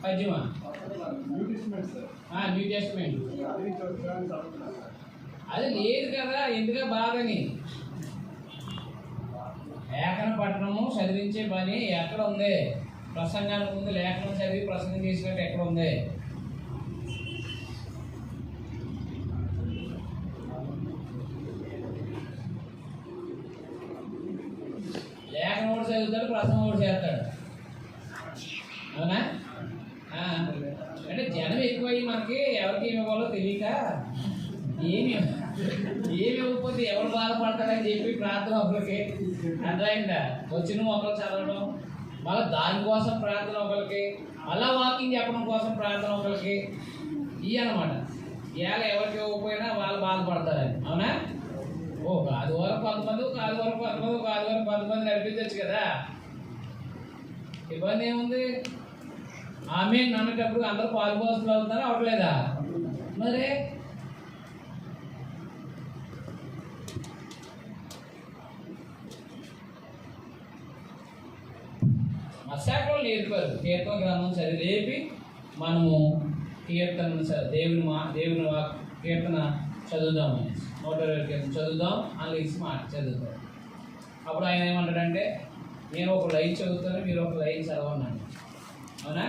పద్యమా? New testament. అది లేదు కదా, ఎందుక బాధని. లేఖన పట్టణము చదివించే పని ఎక్కడ ఉంది? ప్రసంగానికి ముందు లేఖనం చదివి ప్రసంగం చేసినట్టు ఎక్కడ ఉంది? లేఖనం కూడా చదువుతాడు, ప్రసంగం కూడా చేస్తాడు. అవునా? అంటే జనం ఎక్కువయ్యి మనకి ఎవరికి ఏమి ఇవ్వాలో తెలియక ఏమి ఇవ్వకపోతే ఎవరు బాధపడతారని చెప్పి ప్రార్థన ఒకరికి అర్థమైందా? వచ్చిన ఒకరు చదవడం, మళ్ళీ దానికోసం ప్రార్థన ఒకరికి, మళ్ళా వాకింగ్ చెప్పడం కోసం ప్రార్థన ఒకరికి, ఇవి అనమాట. ఇవాళ ఎవరికి ఇవ్వకపోయినా వాళ్ళు బాధపడతారని. అవునా? కాదు వరకు కొంతమంది, కాదు వరకు కొంతమంది, కాదు వరకు కొంతమంది నడిపించవచ్చు కదా, ఇబ్బంది ఏముంది? ఆమె నన్నేటప్పుడు అందరూ పాలుపోస్తులు అవుతున్నారా? అవట్లేదా? మరి మత్స్యాకులు నేర్పారు. కీర్తన గ్రంథం చదివేపి మనము దేవుని కీర్తన చదువుదామని 120 కీర్తన చదువుదాం అని మాట చదువుతాం. అప్పుడు ఆయన ఏమంటాడంటే, నేను ఒక లైన్ చదువుతాను, మీరు ఒక లైన్ చదవన్నాను. అవునా?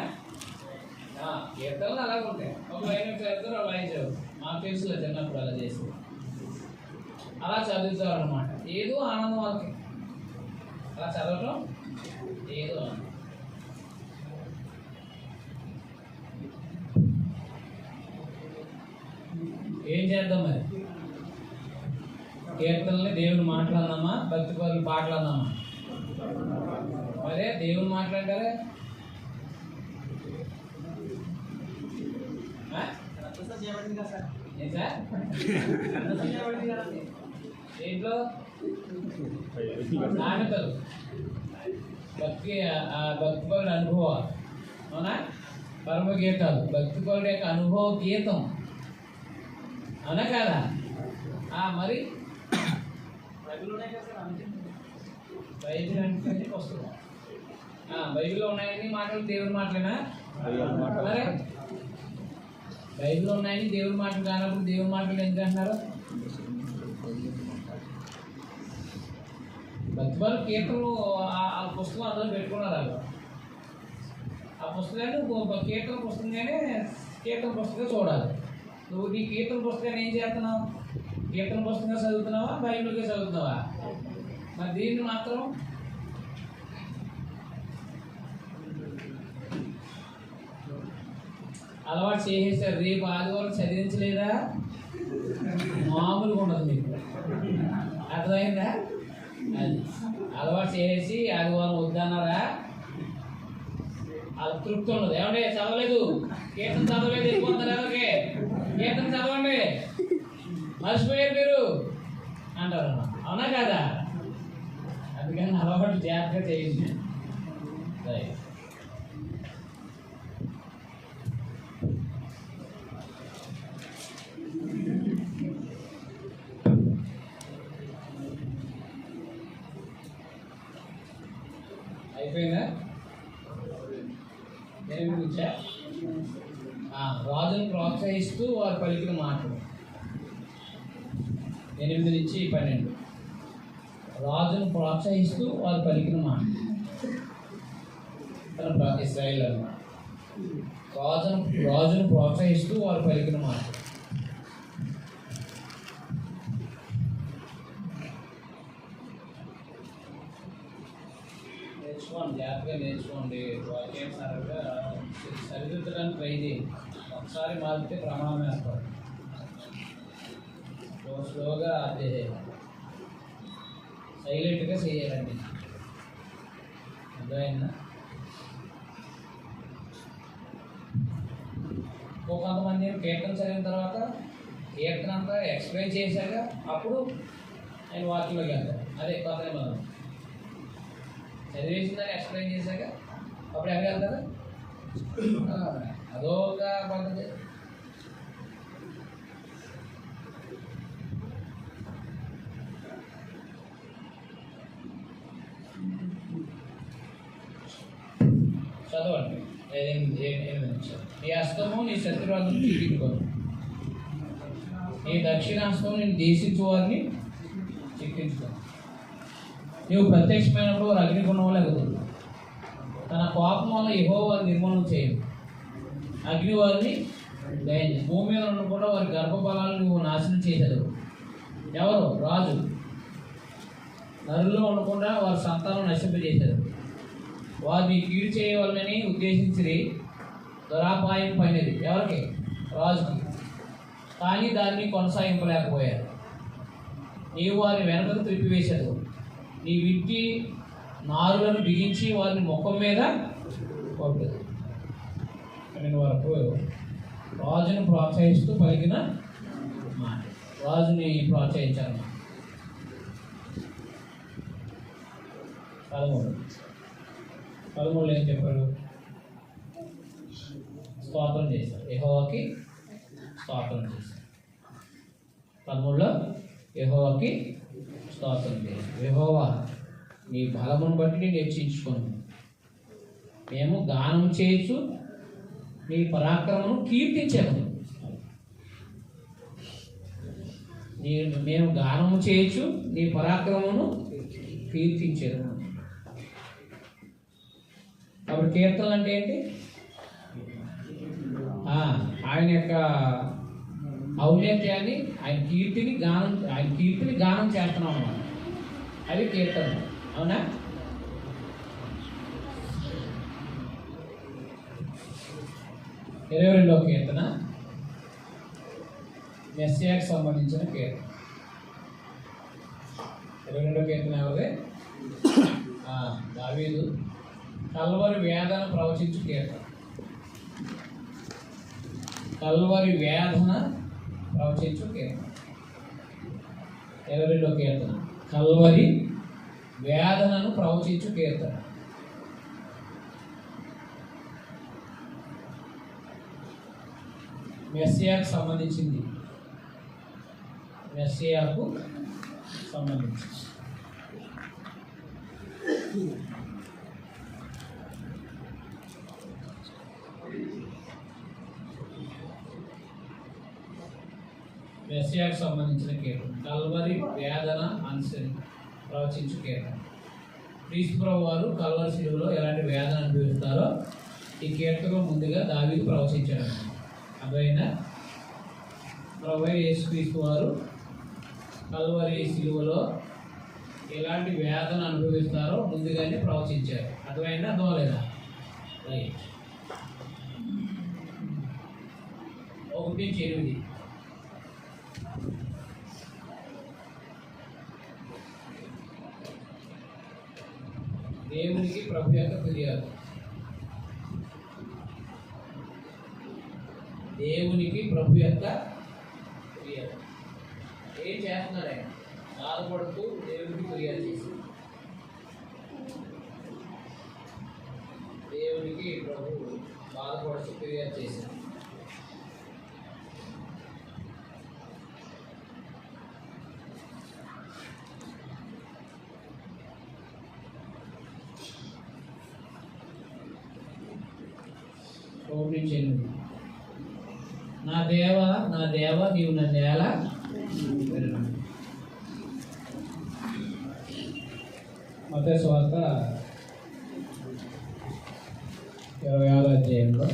కీర్తనలు అలాగే ఉంటాయి. ఒక లైన్ చదువుతారు, ఒక లైన్ చదువుతారు. మాకు తెలుసులే చిన్నప్పుడు అలా చేసి అలా చదువుతారు అనమాట. ఏదో ఆనందం వాళ్ళకి అలా చదవటం, ఏదో ఆనందం. ఏం చేద్దాం మరి? కీర్తనల్ని దేవుని మాట్లాడదామా, భక్తి పరులు పాటలు అందామా? మరే దేవుని మాట్లాడారే ఏంట్లో సామెతలు, భక్తిపరుడు అనుభవాలు. అవునా? పరమ గీతాలు భక్తిపరుడు యొక్క అనుభవ గీతం. అవునా కాదా? మరి బైబిల్ అంటే పుస్తకం. బైబిల్లో ఉన్నాయని మాటలు దేవుని మాటలేనా? మరి బైబిల్లో ఉన్నాయని దేవుని మాటలు కానప్పుడు దేవుని మాటలు ఎందుకు అంటున్నారు? భక్తిపరుల కీర్తనలు ఆ పుస్తకం అందులో పెట్టుకున్నారు. ఆ పుస్తకాన్ని కీర్తన పుస్తకంగానే కీర్తన పుస్తకం చూడాలి. నువ్వు నీ కీర్తన పుస్తకాన్ని ఏం చేస్తున్నావు? కీర్తన పుస్తకంగా చదువుతున్నావా, బైబిల్గా చదువుతున్నావా? మరి దీన్ని మాత్రం అలవాటు చేసేసారు. రేపు ఆదివారం చదివించలేదా? మామూలుగా ఉండదు మీకు. అర్థమైందా? అది అలవాటు చేసి ఆదివారం వద్దన్నారా? అది తృప్తి ఉండదు. ఏమంటే చదవలేదు, కీర్తన చదవలేదు, వెళ్ళిపోతారు ఎవరికి? కీర్తన చదవండి, మర్చిపోయారు మీరు అంటారు. అవునా కాదా? అందుకని అలవాటు జాగ్రత్తగా చేయండి. అయిపోయిందా? నేను కూర్చా. రాజును ప్రోత్సహిస్తూ వారు పలికిన మాటలు 8 నుంచి 12. రాజును ప్రోత్సహిస్తూ వారు పలికిన మాట. ఇశ్రాయేలు అన్నమాట. రాజును ప్రోత్సహిస్తూ వారు పలికిన మాట. నేర్చుకోండి, జాగ్రత్తగా నేర్చుకోండి. వాక్యం సరిదిద్దడానికి ట్రై చేయండి. ఒకసారి మారితే ప్రమాణం వేస్తారు. స్లోగా చేయాలి, సైలెంట్గా చేయాలండి. అర్థమైందా? కొంతమంది కీర్తన చదివిన తర్వాత కీర్తన అంతా ఎక్స్ప్లెయిన్ చేశాక అప్పుడు ఆయన వాక్యంలోకి వెళ్తారు. అదే కొత్త నిబంధన చదివేసిందని ఎక్స్ప్లెయిన్ చేశాక అప్పుడు ఎవరు వెళ్తారు? అదొక పద్ధతి. చదవండి. 8 నిమిషాలు. నీ హస్తము నీ శత్రువులను చిక్కించుకోను, నీ దక్షిణాస్తం నేను దేశించు వారిని చిక్కించుకోను. నువ్వు ప్రత్యక్షమైనప్పుడు వారు అగ్నిగుణంలో ఎగుతుంది. తన కోపం వల్ల యెహోవా నిర్మూలన చేయదు. అగ్ని వారిని దహించు. భూమి మీద ఉన్న కూడా వారి గర్భఫలాలు నువ్వు నాశనం చేసేది. ఎవరు? రాజు. నరుల్లో ఉండకుండా వారి సంతానం నశింపజేశారు. వారిని కీడు చేయవాలని ఉద్దేశించి దురాపాయం పైనది. ఎవరికి? రాజుకి. కానీ దాన్ని కొనసాగింపలేకపోయారు. నీవు వారిని వెనకకు త్రిప్పివేశారు. నీ వింటి నారులను బిగించి వారిని ముఖం మీద కొట్టదు. నేను వరకు రాజును ప్రోత్సహిస్తూ పలికిన మాట. రాజుని ప్రోత్సహించాను. 13 ఏం చెప్పాడు? స్తోత్రం చేశారు. యెహోవాకి స్తోత్రం చేశారు. 13లో యెహోవాకి స్తోత్రం చేశారు. యెహోవా నీ బలమును బట్టి నేను హెచ్చించుకోను. మేము గానం చేయొచ్చు, నీ పరాక్రమను కీర్తించాము. మేము గానము చేయొచ్చు, నీ పరాక్రమను కీర్తించాము. కాబట్టి కీర్తనలు అంటే ఏంటి? ఆయన యొక్క ఔన్నత్యాన్ని, ఆయన కీర్తిని గానం చేస్తున్నాం అన్నమాట. అవి కీర్తనలు. అవునా? ఇరవై 22వ కీర్తన మెస్సియాకి సంబంధించిన కీర్తన. 22వ కీర్తన ఎవరిది? దావీదు. కల్వరి వేదన ప్రవచించు కీర్తన. కల్వరి వేదన ప్రవచించు కీర్తన. 22వ కీర్తన కల్వరి వేదనను ప్రవచించు కీర్తన. మెస్సియాకు సంబంధించింది. మెస్సియాకు సంబంధించింది. మెస్సియాకు సంబంధించిన కీర్తన కల్వరి వేదన అనుసరి ప్రవచించు కీర్తన. క్రీస్తు ప్రభువు వారు కల్వరి శిలువలో ఎలాంటి వేదన అనుభవిస్తారో ఈ కీర్తన ముందుగా దావీదు ప్రవచించాడు. అదైనా ప్రభువైన యేసుక్రీస్తు వారు కల్వరి శిలువలో ఎలాంటి వేదన అనుభవిస్తారో ముందుగానే ప్రవచించారు. అర్థమైందా? అర్థమలేదా? రైట్. 1:8 దేవునికి ప్రభు యొక్క ఫిర్యాదు. దేవునికి ప్రభు యొక్క ఫిర్యాదు. ఏం చేస్తున్నాడు ఆయన? బాధపడుతూ దేవునికి ఫిర్యాదు చేసి, దేవునికి ప్రభు బాధపడుతూ ఫిర్యాదు చేశాడు. నా దేవా నీవు నన్ను ఎలా మత్తయి సువార్త 26వ అధ్యాయంలో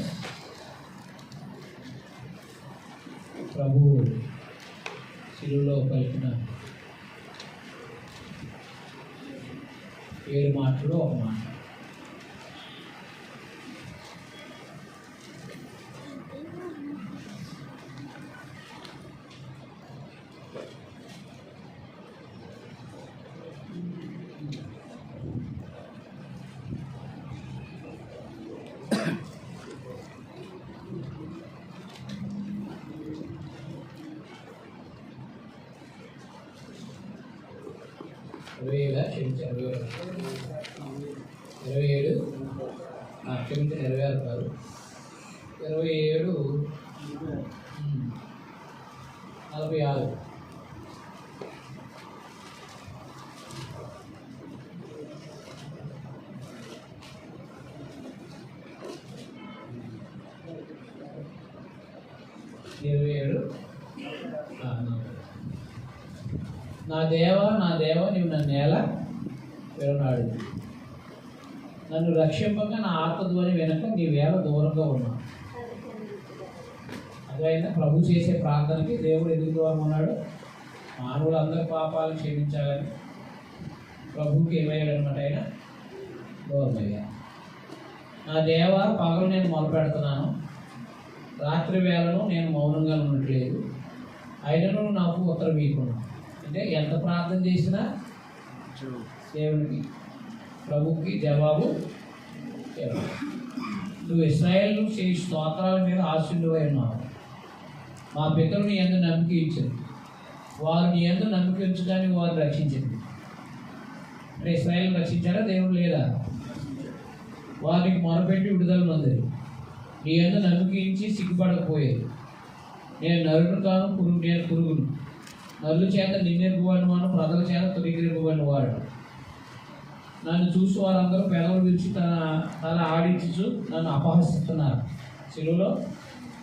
ప్రభు శిలువలో పలికిన 7 మాటలు ఒక మాట. క్షమించారు 27 క్షమించారు 26 కాదు 27 46. 27. నా దేవ నీవు నన్ను ఎలా విడనాడు, నన్ను రక్షింపక నా ఆత్మధ్వని వెనక నీ వేళ దూరంగా ఉన్నావు. అదైనా ప్రభు చేసే ప్రార్థనకి దేవుడు ఎందుకు దూరం ఉన్నాడు? మానవులందరి పాపాలు క్షమించాలని ప్రభుకి ఏమయ్యాడు అనమాట, ఆయన దూరం అయ్యా. నా దేవ పగలు నేను మొదలుపెడుతున్నాను, రాత్రి వేళను నేను మౌనంగా ఉండట్లేదు, అయినను నాకు ఉత్తరం ఇవ్వకున్నాను. అంటే ఎంత ప్రార్థన చేసినా దేవునికి ప్రభుకి జవాబు ఇవ్వాలి. నువ్వు ఇశ్రాయేలు చేయి స్తోత్రాల మీద ఆశీర్వై ఉన్నావు. మా పితరుని యందు నమ్మిక ఇచ్చింది, వారు నీ యందు నమ్మిక ఉంచడానికి వారు రక్షించింది. అంటే ఇశ్రాయేలు రక్షించారా దేవుడు లేదా? వారికి మొరపెట్టి విడుదల నొందేది. నీ యందు నమ్మికించి సిగ్గుపడకపోయేది. నేను నరుడు కాను, నేను పురుగును. నరుల చేత నిన్నెరుగుబడిన వాడు, ప్రజల చేత తొలగిరివ్వబడిన వాడు. నన్ను చూసి వారందరూ పెదవులు విరిచి తల ఆడించు నన్ను అపహసిస్తున్నారు. శిలువలో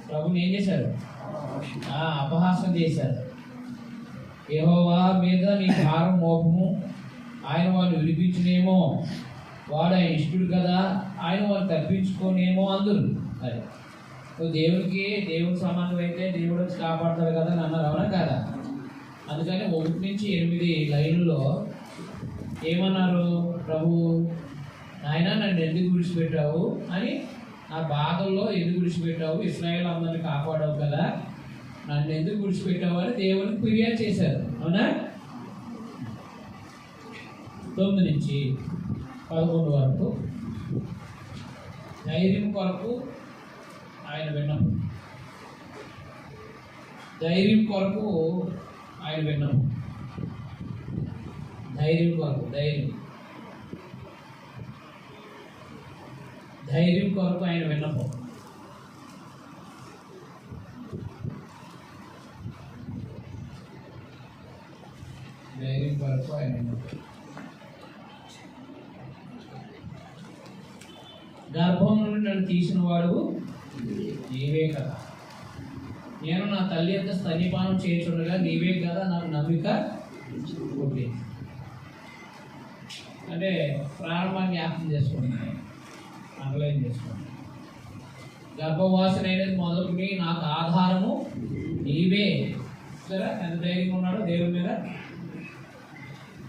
ప్రభుని ఏం చేశారు? అపహాసం చేశారు. యెహోవా మీద నీ భారం మోపము, ఆయన వాడిని విడిపించునేమో, వాడు ఆయన ఇష్టడు కదా, ఆయన వాడిని తప్పించుకోనేమో అందరు. అది నువ్వు దేవుడి సంబంధం అయితే దేవుడు వచ్చి కాపాడతాడు కదా అని అన్నారు, అవునా కదా? అందుకని 1 నుంచి 8 లైన్లో ఏమన్నారు? ప్రభు నాయన నన్ను ఎందుకు విడిచిపెట్టావు అని, నా బాధల్లో ఎందుకు విడిచిపెట్టావు, ఇశ్రాయేలు అందరిని కాపాడావు కదా, నన్ను ఎందుకు విడిచిపెట్టావు అని దేవునికి ఫిర్యాదు చేశారు, అవునా? 9 నుంచి 11 వరకు ధైర్యం కొరకు ఆయన విన్నము. ధైర్యం కొరకు ఆయన విన్నము. ధైర్యం కొరకు ధైర్యం కొరకు ఆయన విన్నపం. ధైర్యం కొరకు ఆయన విన్నపం. గర్భం నుండి నన్ను తీసిన వాడు నీవే కదా, నేను నా తల్లి యొక్క స్తన్యపానం చేయించుండగా నీవే కదా నాకు నమ్మిక పుట్టింది. అంటే ప్రారంభాన్ని జ్ఞాపకం చేసుకుంటున్నాను, అండర్లైన్ చేసుకోండి. గర్భవాసన అనేది మొదలుకుని నాకు ఆధారము నీవే. సరే, ఎంత ధైర్యంగా ఉన్నాడో దేవుడి మీద.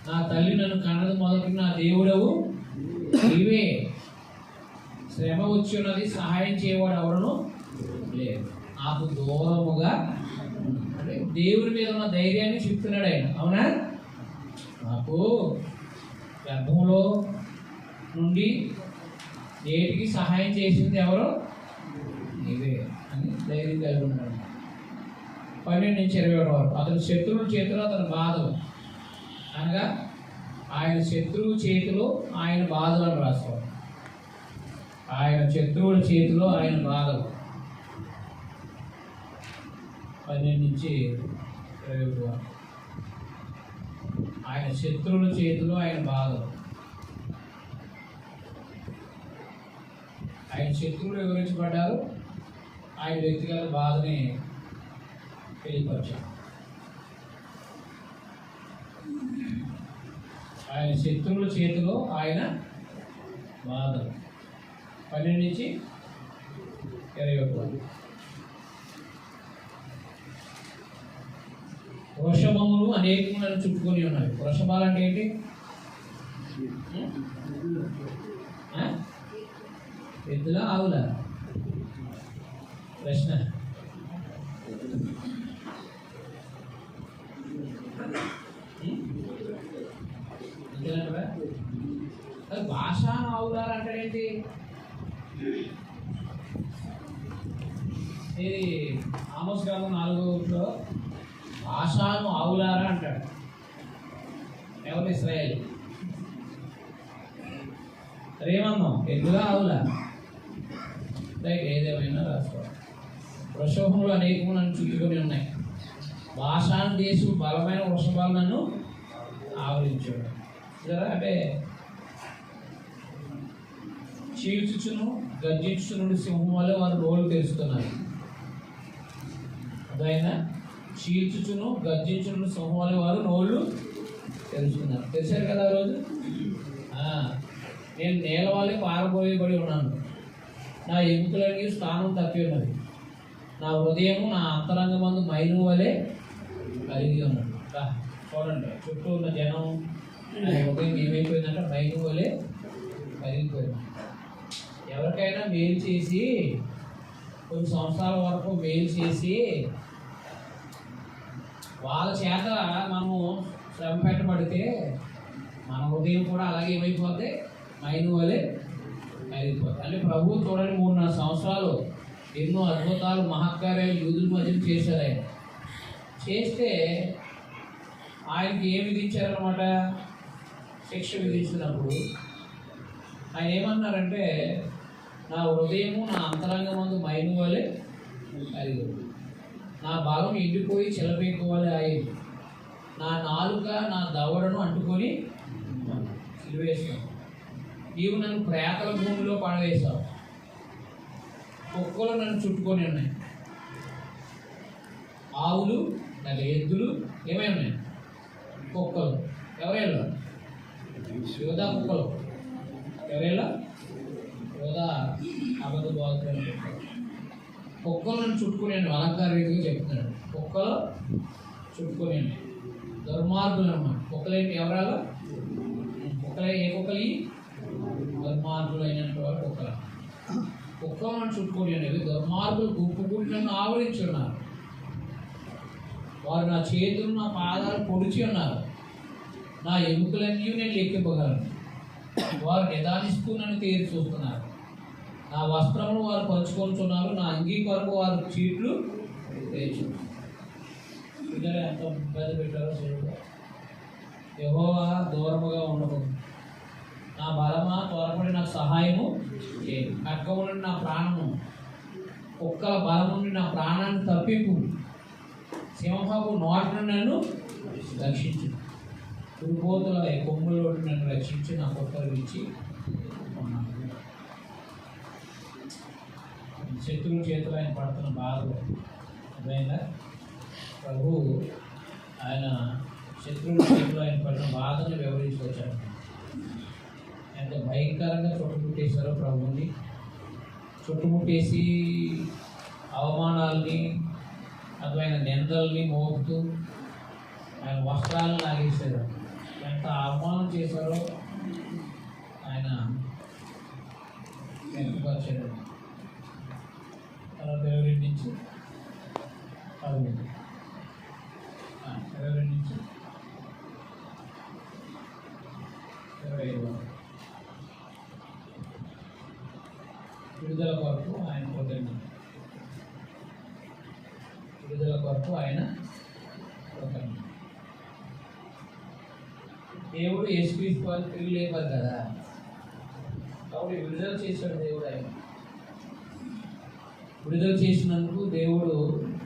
నా తల్లి నన్ను కన్నది మొదలుకుని నా దేవుడవు నీవే. శ్రమ వచ్చి ఉన్నది, సహాయం చేయవాడు ఎవడను లేదు, నాకు దూరముగా. అంటే దేవుడి మీద ఉన్న ధైర్యాన్ని చెప్తున్నాడు ఆయన, అవునా? నాకు గర్భంలో నుండి నేటికి సహాయం చేసింది ఎవరో నీవే అని ధైర్యం కలిగి ఉన్నాడు. 12 నుంచి 21 వరకు అతని శత్రువుల చేతిలో అతని బాధలు, అనగా ఆయన శత్రువు చేతిలో ఆయన బాధలు అని రాసుకోవాలి. ఆయన శత్రువుల చేతిలో ఆయన బాధలు. 12 నుంచి 21 వరకు ఆయన శత్రువుల చేతిలో ఆయన బాధలు. ఆయన శత్రువులు వివరించబడ్డారు, ఆయన వ్యక్తిగత బాధని తెలియపరిచారు. ఆయన శత్రువుల చేతిలో ఆయన బాధలు. 12 నుంచి 21 వరకు. వృషభములు అనేకము నన్ను చుట్టుకొని ఉన్నాయి. వృషభాలు అంటే ఏంటి? ఎద్దులా ఆవులా? ప్రశ్న. భాష ఆవులారు అంటాడేంటి? ఇది ఆమోస్ గ్రంథం 4లో భాషను ఆవులారా అంటాడు. ఎవరు? ఇశ్రాయేలు. రేమన్నాం? ఎద్దులా ఆవులా? రైట్, ఏదేమైనా రాసుకోవాలి. వృషభములు అనేకము నన్ను చుట్టుకొని ఉన్నాయి. భాషాను దేశం బలమైన వృషభాలు నన్ను ఆవరించాడు. కదా, అంటే చీల్చుచును గర్జించుచునుడు సింహం వల్ల వారు నోళ్ళు తెరుస్తున్నారు. అదైనా చీల్చుచును గర్జించును సింహాలు వారు నోళ్ళు తెలుసుకున్నారు. తెలిసారు కదా ఆ రోజు. నేను నేలవాలి పారబోయబడి ఉన్నాను, నా ఎముకలకి స్థానం తప్పి ఉన్నది, నా హృదయము నా అంతరంగమందు మైను వలె కలిగి ఉన్నాడు. చూడండి, చుట్టూ ఉన్న జనం హృదయం ఏమైపోయిందంటే మైను వలె కలిగిపోయింది. ఎవరికైనా మేలు చేసి కొన్ని సంవత్సరాల వరకు మేలు చేసి వాళ్ళ చేత మనము శ్రమ పెట్టబడితే మన హృదయం కూడా అలాగే ఏమైపోతే మైను వలె కలిగిపోతుంది. అంటే ప్రభువు చూడండి 3-4 సంవత్సరాలు ఎన్నో అద్భుతాలు మహత్కార్యాలు యూదుల మధ్య చేశారు. ఆయన చేస్తే ఆయనకి ఏం విధించారనమాట, శిక్ష విధించినప్పుడు ఆయన ఏమన్నారంటే నా హృదయము నా అంతరంగమందు మైను వలె కలిగి, నా బలం ఎండిపోయి చిలపేకోవాలి అయ్యింది, నా నాలుక నా దవడను అంటుకొని సిలివేస్తాను, నీవు నన్ను ప్రేతల భూమిలో పడవేశావు, కుక్కలు నన్ను చుట్టుకొని ఉన్నాయి, ఆవులు లేక ఎద్దులు ఏమై ఉన్నాయి, కుక్కలు ఎవరేళ్ళ యోధా కుక్కలు ఎవరేళ్ళ యోధా అబద్ధ బాగుతారు కుక్కలు నన్ను చుట్టుకుని అలంకార రీతిగా చెప్తున్నాడు. కుక్కలు చుట్టుకొని దుర్మార్గులు అన్నమాట. కుక్కలేంటి ఎవరాలు కుక్కలే, ఏ కుక్కలి దుర్మార్గులు అయినటువంటి వారు కుక్కల. కుక్కలను చుట్టుకొని అనేవి దుర్మార్గులు గుంపుకుంటూ నన్ను ఆవరించి ఉన్నారు, వారు నా చేతులు నా పాదాలు పొడిచి ఉన్నారు, నా ఎముకలన్నీ నేను లెక్కింపగలను, వారు నిదానిస్తూ నన్ను తేరి చూస్తున్నారు, నా వస్త్రములు వారు పంచుకొంటున్నారు, నా అంగీ కొరకు వారు చీట్లు వేచు. ఇద్దరు ఎంత ఇబ్బంది పెట్టారో చూడండి. యెహోవా దూరముగా ఉండదు, నా బలమా త్వరపడి నాకు సహాయము చేయి, ఖడ్గము నుండి నా ప్రాణము, కుక్కల బలం నుండి నా ప్రాణాన్ని తప్పింపు, సింహపు నోటి నుండి నన్ను రక్షించు, దుర్బోతుల కొమ్ములో నన్ను రక్షించి నా కుక్కలు ఇచ్చి ఉన్నాను. శత్రువుల చేతులు ఆయన పడుతున్న బాధలు అదైనా ప్రభు ఆయన శత్రువుల చేతులు ఆయన పడిన బాధను వివరించుకొచ్చాడు. ఎంత భయంకరంగా చుట్టుముట్టేశారో ప్రభుని, చుట్టుముట్టేసి అవమానాల్ని అద్వైన నిందల్ని మోపుతూ ఆయన వస్త్రాలను లాగేశారు. ఎంత అవమానం చేశారో ఆయన వ్యక్తపరిచాడు. తర్వాత 22 నుంచి 13, 22 నుంచి 25 విడుదల కొరకు ఆయన కృతజ్ఞత, విడుదల కొరకు ఆయన కృతజ్ఞత. దేవుడు యేసుక్రీస్తు వారు తిరిగి లేపారు కదా, కాబట్టి విడుదల చేశాడు దేవుడు. ఆయన విడుదల చేసినందుకు దేవుడు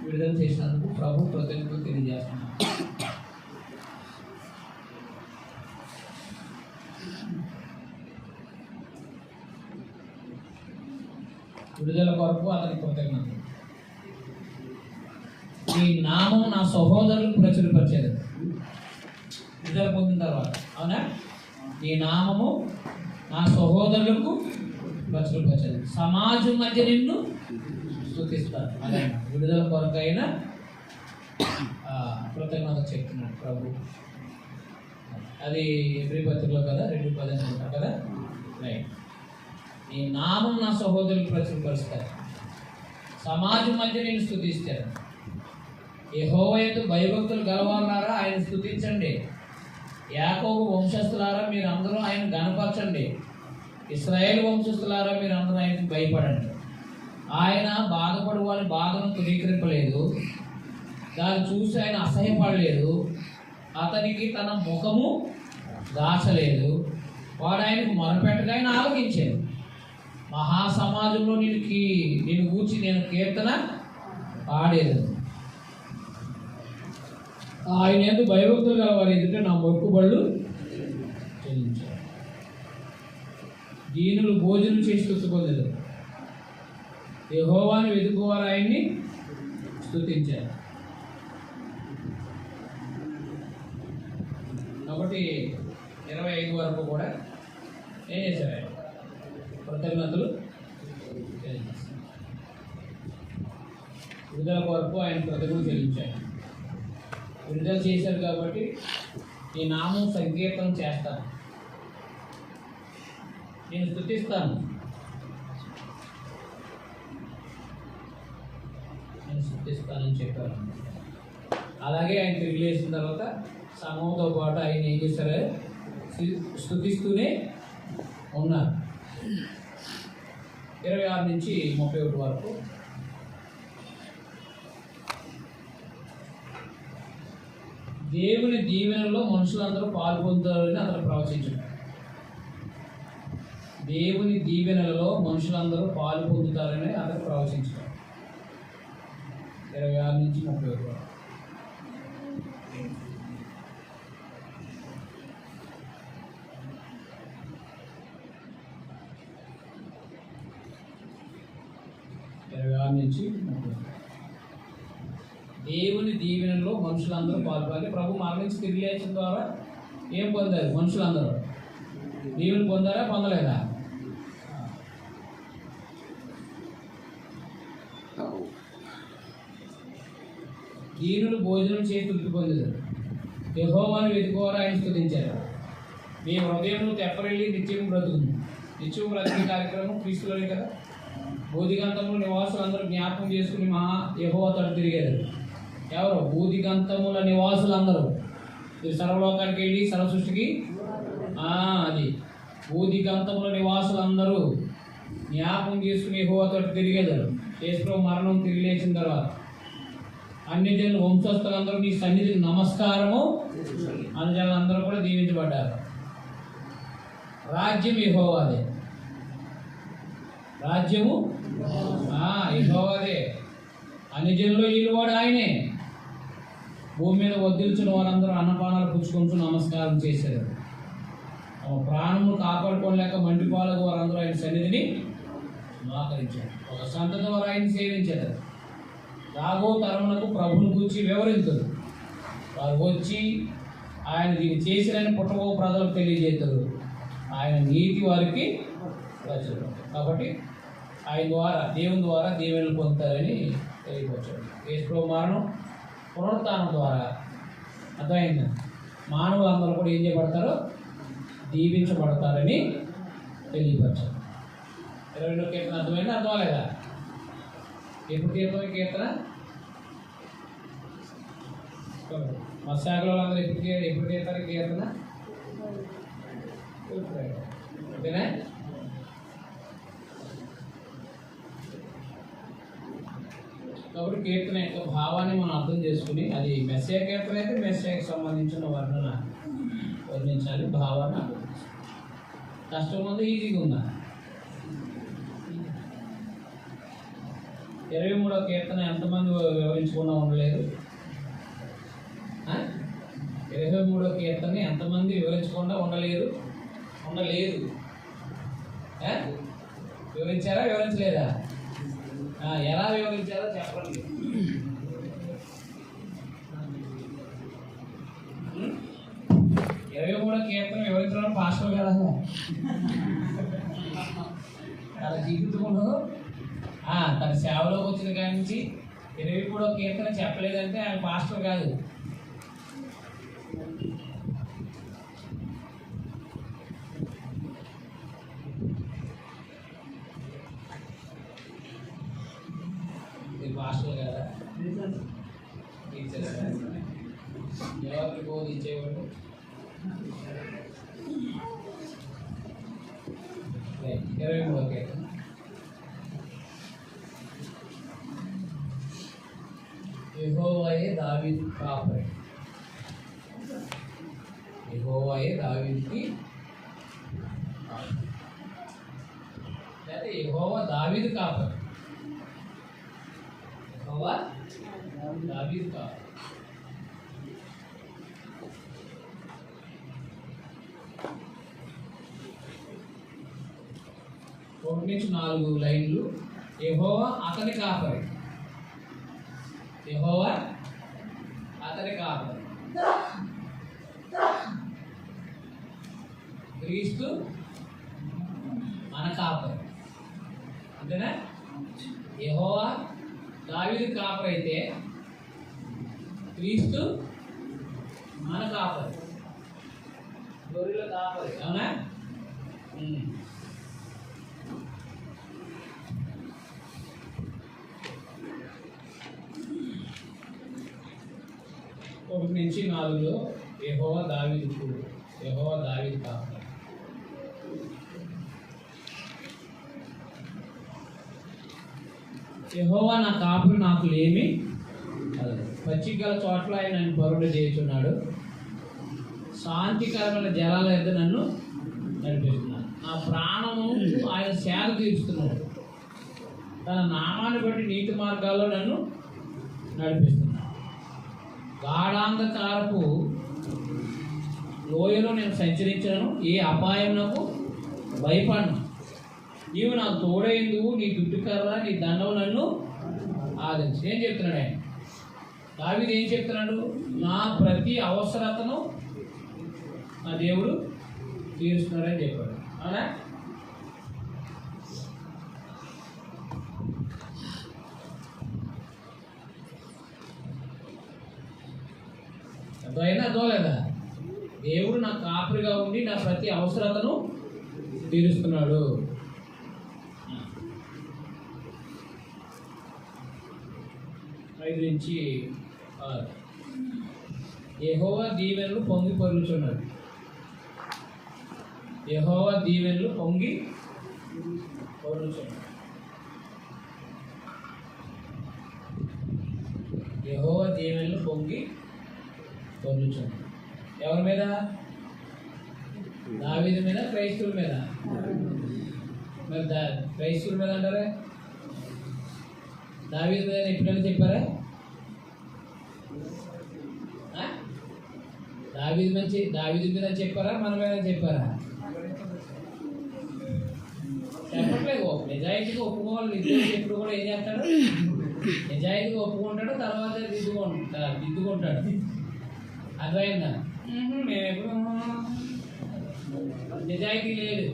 విడుదల చేసినందుకు ప్రభు కృతజ్ఞతలు తెలియజేస్తున్నాడు. విడుదల కొరకు అతని కృతజ్ఞత. ఈ నామం నా సహోదరులకు ప్రచురపరిచేది విడుదల పొందిన తర్వాత, అవునా? ఈ నామము నా సహోదరులకు ప్రచురపరిచేది, సమాజం మధ్య నిన్ను స్తుతిస్తారు. అదే విడుదల కొరకైన కృతజ్ఞత చెప్తున్నాడు ప్రభు. అది ఎబ్రీ పత్రికలో కదా 2:10 అంటారు కదా, రైట్. ఈ నామం నా సహోదరులు ప్రచురపరుస్తారు, సమాజం మధ్య నేను స్తుతిస్తాను. యెహోవా యందు భయభక్తులు గలవారులారా ఆయన స్తుతించండి, యాకోబు వంశస్థులారా మీరందరూ ఆయన గణపరచండి, ఇశ్రాయేలు వంశస్థులారా మీరందరూ ఆయనకు భయపడండి. ఆయన బాధపడు వారి బాధను తృణీకరింపలేదు, దాన్ని చూసి ఆయన అసహ్యపడలేదు, అతనికి తన ముఖము దాచలేదు, వాడు ఆయనకు మొరపెట్టగా ఆయన ఆలోచించాడు. మహాసమాజంలో నేను కూర్చి నేను కీర్తన పాడేది, ఆయన యందు భయభక్తులు గల వారి ఎదుట నా మొక్కుబళ్ళు చెల్లించారు. దీనులు భోజనం చేసి స్తుతిపొందెదరు, యెహోవాను వెతుకువారు ఆయన్ని స్తుతించారు. కాబట్టి 25 వరకు కూడా ఏం చేశారు? ఆయన కృతజ్ఞతలు చెల్లించారు. విడుదల కొరకు ఆయన కృతజ్ఞతలు చెల్లించారు. విడుదల చేశారు కాబట్టి ఈ నామం సంకీర్తనం చేస్తాను, నేను స్తుతిస్తాను, నేను స్తుతిస్తానని చెప్పారు. అలాగే ఆయన తిరిగి లేచిన తర్వాత సమూహంతో పాటు ఆయన ఏం చేశారు? స్తుతిస్తూనే ఉన్నారు. 26 నుంచి 31 వరకు దేవుని దీవెనలో మనుషులందరూ పాల్పొందుతారని అతను ప్రవచించాడు. దేవుని దీవెనలలో మనుషులందరూ పాలు పొందుతారని అతను ప్రవచించాడు. 26 నుంచి 31 వరకు. నుంచి దేవుని దీవెనలో మనుషులందరూ పాల్గొనాలి. ప్రభు మరణించి తిరిగి లేచిన ద్వారా ఏం పొందారు? మనుషులందరూ దీవెన పొందారా? పొందలేదా? దీనులు భోజనం చేసి తృప్తి పొందారు. యెహోవాను వెతుకోవారు, ఆయన స్తుతించారు. మీ హృదయంలో తెప్పరెళ్ళి నిత్యం బ్రతుకుంది. నిత్యం బ్రతికే కార్యక్రమం క్రీస్తులోనే కదా. బూదిగంతముల నివాసులు అందరూ జ్ఞాపకం చేసుకుని మహా యెహోవా తట్టు తిరిగారు. ఎవరు? బూదిగంతముల నివాసులు అందరూ. మీరు సర్వలోకానికి వెళ్ళి సర్వసృష్టికి అది బూదిగంతముల నివాసులు అందరూ జ్ఞాపకం చేసుకుని యెహోవా తట్టు తిరిగేదారు. యేసు మరణం తిరిగి లేచిన తర్వాత అన్ని జనులు వంశస్థులందరూ నీ సన్నిధికి నమస్కారము అన్ని జనులందరూ కూడా దీవించబడ్డారు. రాజ్యం యెహోవాదే. రాజ్యము యెహోవాదే. అన్ని జనులు ఈలువాడు ఆయనే. భూమి మీద వదిలించిన వారందరూ అన్నపానాలు పుచ్చుకుంటూ నమస్కారం చేశారు. తమ ప్రాణము కాపాడుకోలేక మండిపాలకు వారందరూ ఆయన సన్నిధిని మోకరించారు. ఒక సంతతి వారు ఆయన సేవించారు. రాగో తరములకు ప్రభుని గురించి వివరించరు. వారు వచ్చి ఆయన దీన్ని చేసిరని పుట్టబో ప్రజలకు తెలియజేస్తారు. ఆయన నీతి వారికి రచన. కాబట్టి ఆయన ద్వారా దేవుని ద్వారా దీవెనలు పొందుతారని తెలియపరచాడు. యేసు మరణం పునరుత్థానం ద్వారా అర్థమైంది. మానవులందరూ కూడా ఏం చేయబడతారో? దీవించబడతారని తెలియపరచాడు. 22వ కీర్తన అర్థమైంది? అర్థమలేదా? ఎప్పుడు కీర్తన? కీర్తన మా శాఖలో అందరూ ఎప్పుడు కీర్తారు? కీర్తన ఓకేనా? కాబట్టి కీర్తన యొక్క భావాన్ని మనం అర్థం చేసుకుని, అది మెస్సేయ కీర్తన అయితే మెస్సేయకు సంబంధించిన వర్ణించాలి. భావాన్ని అర్థం చేసుకోవాలి. కష్టం ఉంది, ఈజీగా ఉందా? 23వ కీర్తన ఎంతమంది వివరించకుండా ఉండలేదు? 23వ కీర్తన ఎంతమంది వివరించకుండా ఉండలేదు? వివరించారా? వివరించలేదా? ఎలా వివరించారో చెప్పండి. ఇరవై 23వ కీర్తన వివరించడం పాస్టర్ కదా తన జీవితంలో తన సేవలోకి వచ్చిన కాడి నుంచి 23వ కీర్తన చెప్పలేదంటే ఆయన పాస్టర్ కాదు. పాస్టర్ కదా, టీచర్స్ ఎవరికి బోధించేవాడు? 23వ కీర్తన. యెహోవాయే దావీదు కాపరి. యెహోవాయే దావీదుకి, లేకపోతే యెహోవా దావీదు కాపరి. యెహోవా దావీదు కాపరి. ఒకటి నుంచి 4 లైన్లు. యెహోవా అతని కాపరి. యెహోవా అతని కాపరి. క్రీస్తు మన కాపరి. అంతేనా? యెహోవా దావీదు కాపరి అయితే క్రీస్తు మన కాపరి, గొర్రెల కాపరి. అవునా? ఒకటి నుంచి 4లో యెహోవా దావీదు కాపరి. యెహోవా నా కాపురు, నాకు లేమి కలదు. పచ్చికల చోట్ల ఆయన నన్ను పరుడు చేయుచున్నాడు, శాంతికరమైన జలాల యొద్ద నన్ను నడిపిస్తున్నాడు. నా ప్రాణము ఆయన సేద తీరుస్తున్నాడు, తన నామాన్ని బట్టి నీతి మార్గాల్లో నన్ను నడిపిస్తున్నాడు. గాఢాంధకారపు లోయలో నేను సంచరించను, ఏ అపాయం నాకు భయపడను. నీవు నాకు తోడైందువు, నీ దుడ్డుకర్ర నీ దండవు నన్ను ఆదరించి. ఏం చెప్తున్నాడు ఆయన? దావీదు ఏం చెప్తున్నాడు? నా ప్రతి అవసరతను నా దేవుడు తీరుస్తున్నాడని చెప్పాడు. అవునా? అర్థమైనా అర్థమలేదా? దేవుడు నా కాపరిగా ఉండి నా ప్రతి అవసరతను తీరుస్తున్నాడు. 5 నుంచి 6. యెహోవా దీవెనలు పొంగి పొర్లుచున్నాడు. యెహోవా దీవెనలు పొంగి పొర్లుచున్నాడు. యెహోవా దీవెనలు పొంగి పొర్లుచున్నాడు. ఎవరి మీద? దావీదు మీద, క్రైస్తవుల మీద? మరి క్రైస్తవుల మీద అంటారా? దావీదు మీద ఎప్పుడైనా చెప్పారా? దావీదు మీద చెప్పారా, మన మీద చెప్పారా? చెప్పట్లేదు. నిజాయితీగా ఒప్పుకోవాలి. నిజాయితీ ఎప్పుడు కూడా ఏం చేస్తాడు? నిజాయితీగా ఒప్పుకుంటాడు, తర్వాత దిద్దుకుంటాడు. అర్థమైందా? మేము ఎప్పుడు నిజాయితీ లేదు.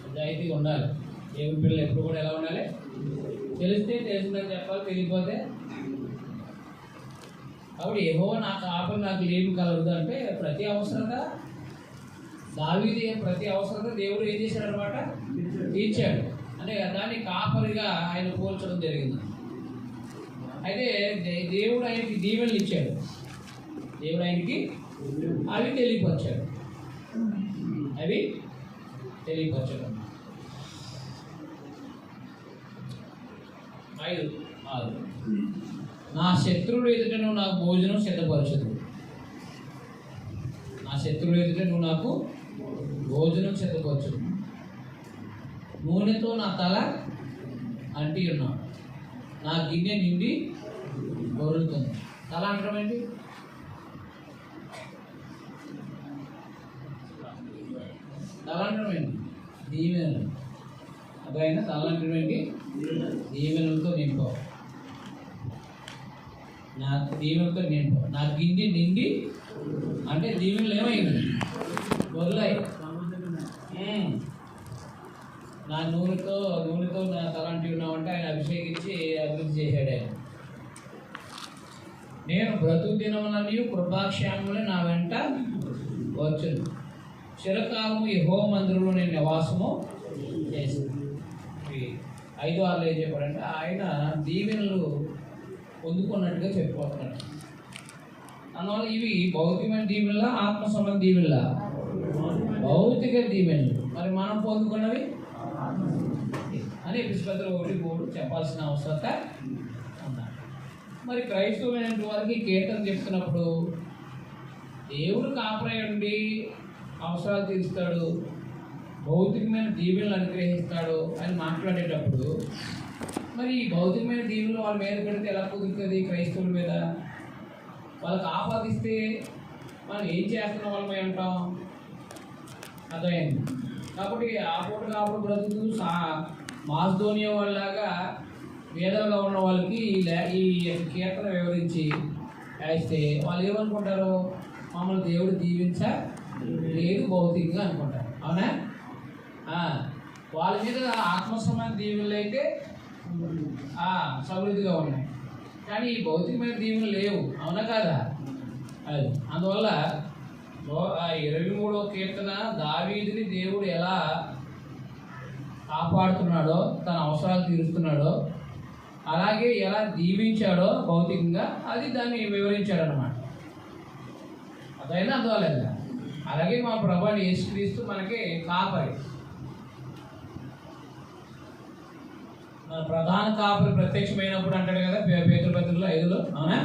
నిజాయితీగా ఉండాలి. దేవుని పిల్లలు ఎప్పుడు కూడా ఎలా ఉండాలి? తెలిస్తే తెలిసిందని చెప్పాలి, తెలియకపోతే. కాబట్టి యెహోవా నా కాపరి, నాకు లేమి కలగదు అంటే ప్రతి అవసరత దావీదు ప్రతి అవసరత దేవుడు ఏం చేశాడు అనమాట? తీర్చాడు. అంటే దాన్ని కాపరిగా ఆయన పోల్చడం జరిగింది. అయితే దేవుడు ఆయనకి దీవెనలు ఇచ్చాడు. దేవుడు ఆయనకి అవి తెలియపరిచాడు. 5, 6. నా శత్రువులు ఎదుట నువ్వు నాకు భోజనం సిద్ధపరచదు. నా శత్రువులు ఎదుట నువ్వు నాకు భోజనం సిద్ధపరచదు. నూనెతో నా తల అంటి ఉన్నావు, నా గిన్నె నిండి బొరులుతుంది. తల అంటడం ఏంటి? దీవెనలు. అదైనా తల అంటడం ఏంటి? దీవెనలతో నింపావు. నా దీవెనలతో నింపావు. నా గిన్నె నిండి అంటే దీవెనలు ఏమైంది? వదిలాయి. నా నూనెతో నా తలంటి ఉన్నామంటే ఆయన అభిషేకించి అభివృద్ధి చేశాడు. ఆయన నేను బ్రతుకు దినములన్నీ కృపాక్షేమములే నా వెంట వచ్చును. చిరకాలము యెహోవా మందిరంలో నేను నివాసము చేశాను. 5, 6 ఏం చెప్పాడంటే ఆయన దీవెనలు పొందుకున్నట్టుగా చెప్పుకుంటున్నాడు. అందువల్ల ఇవి భౌతికమైన దీవెనలా, ఆత్మ సంబంధ దీవెనలా? భౌతిక దీవెనలు. మరి మనం పొందుకున్నవి అని ఎపిసోడ్లో 1:3 చెప్పాల్సిన అవసరత ఉన్నారు. మరి క్రైస్తవులైన వారికి కీర్తన చెప్తున్నప్పుడు దేవుడు కాపరై ఉండి అవసరాలు తీరుస్తాడు, భౌతికమైన దీవెనలు అనుగ్రహిస్తాడు అని మాట్లాడేటప్పుడు మరి ఈ భౌతికమైన దీవెనలు వాళ్ళ మీద పెడితే ఎలా కుదురుతుంది? క్రైస్తవుల మీద వాళ్ళకి ఆపాదిస్తే మనం ఏం చేస్తున్న వాళ్ళమే అంటాం. అర్థమైంది. కాబట్టి ఆపోటు బ్రతుకు మాసిదోనియా వాళ్ళలాగా వేదనగా ఉన్న వాళ్ళకి ఈ కీర్తన వివరించి వేస్తే వాళ్ళు ఏమనుకుంటారు, మమ్మల్ని దేవుడు దీవించలేదు భౌతికంగా అనుకుంటారు. అవునా? వాళ్ళ మీద ఆత్మసమైన దీవెనలు అయితే సమృద్ధిగా ఉన్నాయి, కానీ ఈ భౌతికమైన దీవెనలు లేవు. అవునా కాదా? అది అందువల్ల 23వ కీర్తన దావీదుని దేవుడు ఎలా కాపాడుతున్నాడో, తన అవసరాలు తీరుస్తున్నాడో, అలాగే ఎలా దీవించాడో భౌతికంగా, అది దాన్ని వివరించాడు అన్నమాట. అదైనా అందువల్ల అలాగే మా ప్రభువుని యేసుక్రీస్తు మనకి కాపరి, మన ప్రధాన కాపరి ప్రత్యక్షమైనప్పుడు అంటాడు కదా పేతురుపత్రికలో 5లో. అవునా?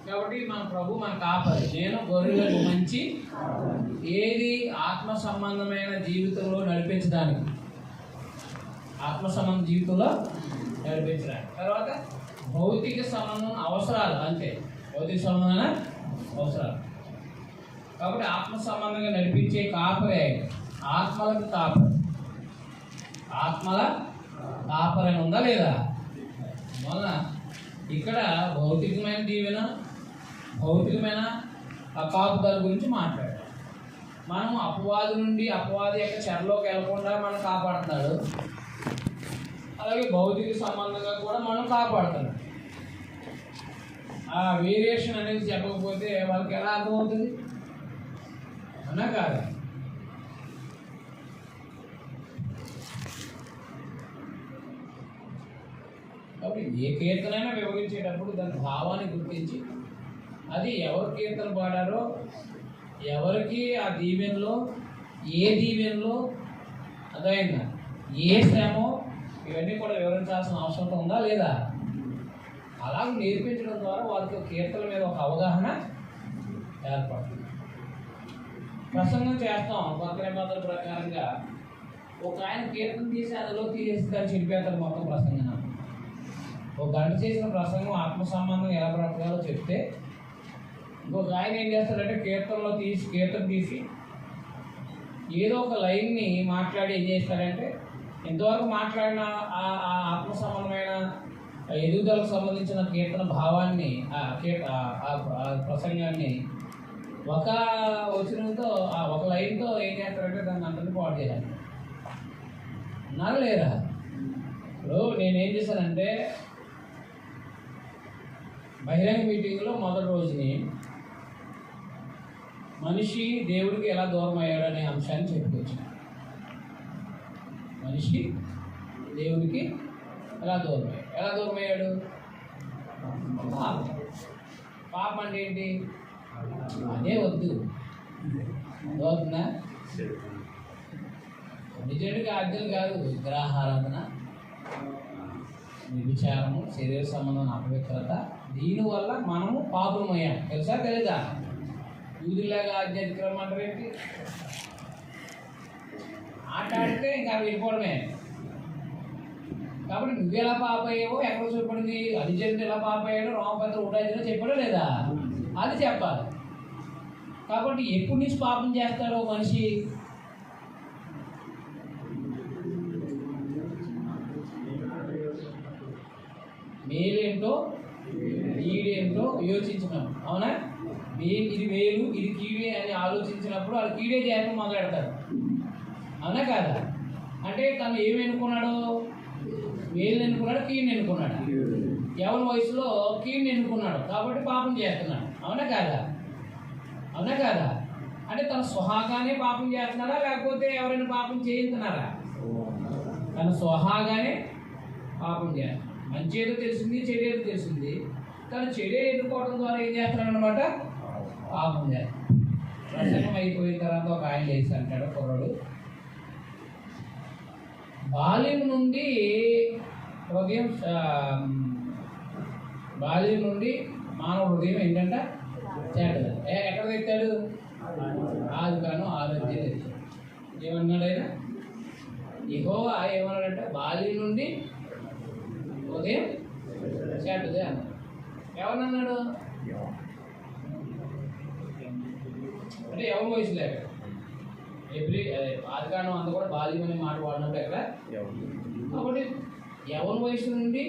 కాబట్టి మన ప్రభు మన కాపరి. నేను గొర్రెలకు మంచి ఏది ఆత్మ సంబంధమైన జీవితంలో నడిపించడానికి, ఆత్మ సంబంధ జీవితంలో నడిపించడానికి. తర్వాత భౌతిక సంబంధం అవసరాలు, అంతే, భౌతిక సంబంధమైన అవసరాలు. కాబట్టి ఆత్మ సంబంధంగా నడిపించే కాపరే ఆత్మలకు కాపరి. ఆత్మల కాపరి అని ఉందా లేదా? వలన ఇక్కడ భౌతికమైన దీవెన, భౌతికమైన కాపుదల గురించి మాట్లాడారు. మనం అపవాది నుండి, అపవాది యొక్క చెరలోకి వెళ్ళకుండా మనం కాపాడుతున్నాడు, అలాగే భౌతిక సంబంధంగా కూడా మనం కాపాడుతున్నాం. ఆ వేరియేషన్ అనేది చెప్పకపోతే వాళ్ళకి ఎలా అర్థమవుతుంది? అన్నా కాదు? కాబట్టి ఏ కీర్తనైనా వివరించేటప్పుడు దాని భావాన్ని గుర్తించి, అది ఎవరు కీర్తన పాడారో, ఎవరికి ఆ దీవెనలో, ఏ దీవెనలో అదైందా, ఏ శ్రమో, ఇవన్నీ కూడా వివరించాల్సిన అవసరం ఉందా లేదా? అలా నేర్పించడం ద్వారా వాళ్ళకి కీర్తన మీద ఒక అవగాహన ఏర్పడుతుంది. ప్రసంగం చేస్తాం కొత్త నిబంధనల ప్రకారంగా. ఒక ఆయన కీర్తన తీసి అందులో తీసేసి దాన్ని చెడిపేస్తారు మొత్తం ప్రసంగం. ఒక గంట చేసిన ప్రసంగం ఆత్మ సంబంధం ఎలా బ్రతకాలో చెప్తే, ఇంకొక ఆయన ఏం చేస్తాడంటే కీర్తన తీసి ఏదో ఒక లైన్ని మాట్లాడి ఏం చేస్తాడంటే, ఇంతవరకు మాట్లాడిన ఆ ఆత్మ సంబంధమైన ఎదుగుదలకు సంబంధించిన కీర్తన భావాన్ని, ఆ ప్రసంగాన్ని ఒక వచనంతో, ఒక లైన్తో ఏం చేస్తారంటే దాన్ని అందరినీ పాడు చేయాలి. ఉన్నారు లేరా? ఇప్పుడు నేనేం చేశానంటే, బహిరంగ మీటింగ్లో మొదటి రోజుని మనిషి దేవుడికి ఎలా దూరం అయ్యాడనే అంశాన్ని చెప్పుకొచ్చాను. మనిషి దేవుడికి ఎలా దూరం అయ్యాడు? పాపం అంటే ఏంటి? అదే వద్దు అవుతుందా? నిజంగా ఆజ్ఞలు కాదు, విగ్రహారాధన, వ్యభిచారము, శరీర సంబంధం అపవిత్రత, దీనివల్ల మనము పాపమయ్యాం. తెలుసా తెలీదా? యూదులాగా ఆధ్యాత్మికం అంటారు ఏంటి? ఆడితే ఇంకా వెళ్ళిపోవడమే. కాబట్టి నువ్వు ఎలా పాప అయ్యావో ఎక్కడ చెప్పండి, అధిజనుడు ఎలా పాప అయ్యాడో రామపత్ర ఉడాయిలో చెప్పాడో లేదా? అది చెప్పాలి. కాబట్టి ఎప్పటి నుంచి పాపం చేస్తాడో మనిషి? మేలేంటో కీడేంటో యోచించినాం. అవునా? ఇది మేలు, ఇది కీడే అని ఆలోచించినప్పుడు వాళ్ళు కీడే చేయడం మొదలెడతారు. అవునా కాదా? అంటే తను ఏమి ఎన్నుకున్నాడు? మేలుని ఎన్నుకున్నాడు, కీడుని ఎన్నుకున్నాడు. ఎవరి వయసులో కీడుని ఎన్నుకున్నాడు కాబట్టి పాపం చేస్తున్నాడు. అవునా కాదా? అవునా కాదా? అంటే తన స్వహాగానే పాపం చేస్తున్నారా, లేకపోతే ఎవరైనా పాపం చేయించున్నారా? తన స్వహాగానే పాపం చేస్తున్నాడు. మంచి ఏదో తెలిసింది, చెడు ఏదో తెలిసింది, తను చెడే ఎన్నుకోవడం ద్వారా ఏం చేస్తున్నాడు అనమాట? పాపం చేస్తాడు. ప్రసంగం అయిపోయిన తర్వాత ఒక ఆయన లేచి అంటాడు, కుర్రాడు, బాల్యం నుండి మానవ హృదయం ఏంటంట? చెడ్డది. ఎక్కడ తెచ్చాడు? ఆదికాండం 6వ తెచ్చాడు. ఏమన్నాడు ఆయన? యెహోవా ఏమన్నాడంటే, బాల్యం నుండి హృదయం చెడ్డదే అన్నాడు. ఎవరన్నాడు? అంటే ఎవరి వయసు లేక ఆదికాండం అంతా కూడా బాల్యం అనే మాట వాడినప్పుడు ఎక్కడ కాబట్టి యవ్వన వయసు నుండి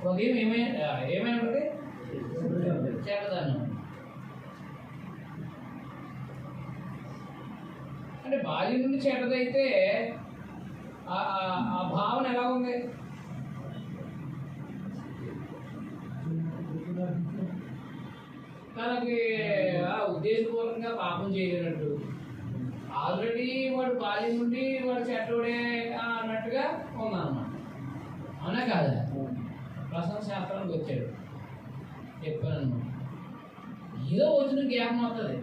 హృదయం ఏమైనా ఉంటుంది చెడ్డదనం. అంటే బాల్యం నుండి చెడ్డదైతే ఆ భావన ఎలా ఉంది? తనకి ఉద్దేశపూర్వకంగా పాపం చేయలేనట్టు, ఆల్రెడీ వాడు బాల్యం నుండి వాడు చెడ్డోడే అన్నట్టుగా ఉందన్నమాట. అవునా కాదా? ప్రసంగ శాస్త్రానికి వచ్చాడు, చెప్పానమాట. ఏదో వచ్చిన జ్ఞాపకం అవుతుంది.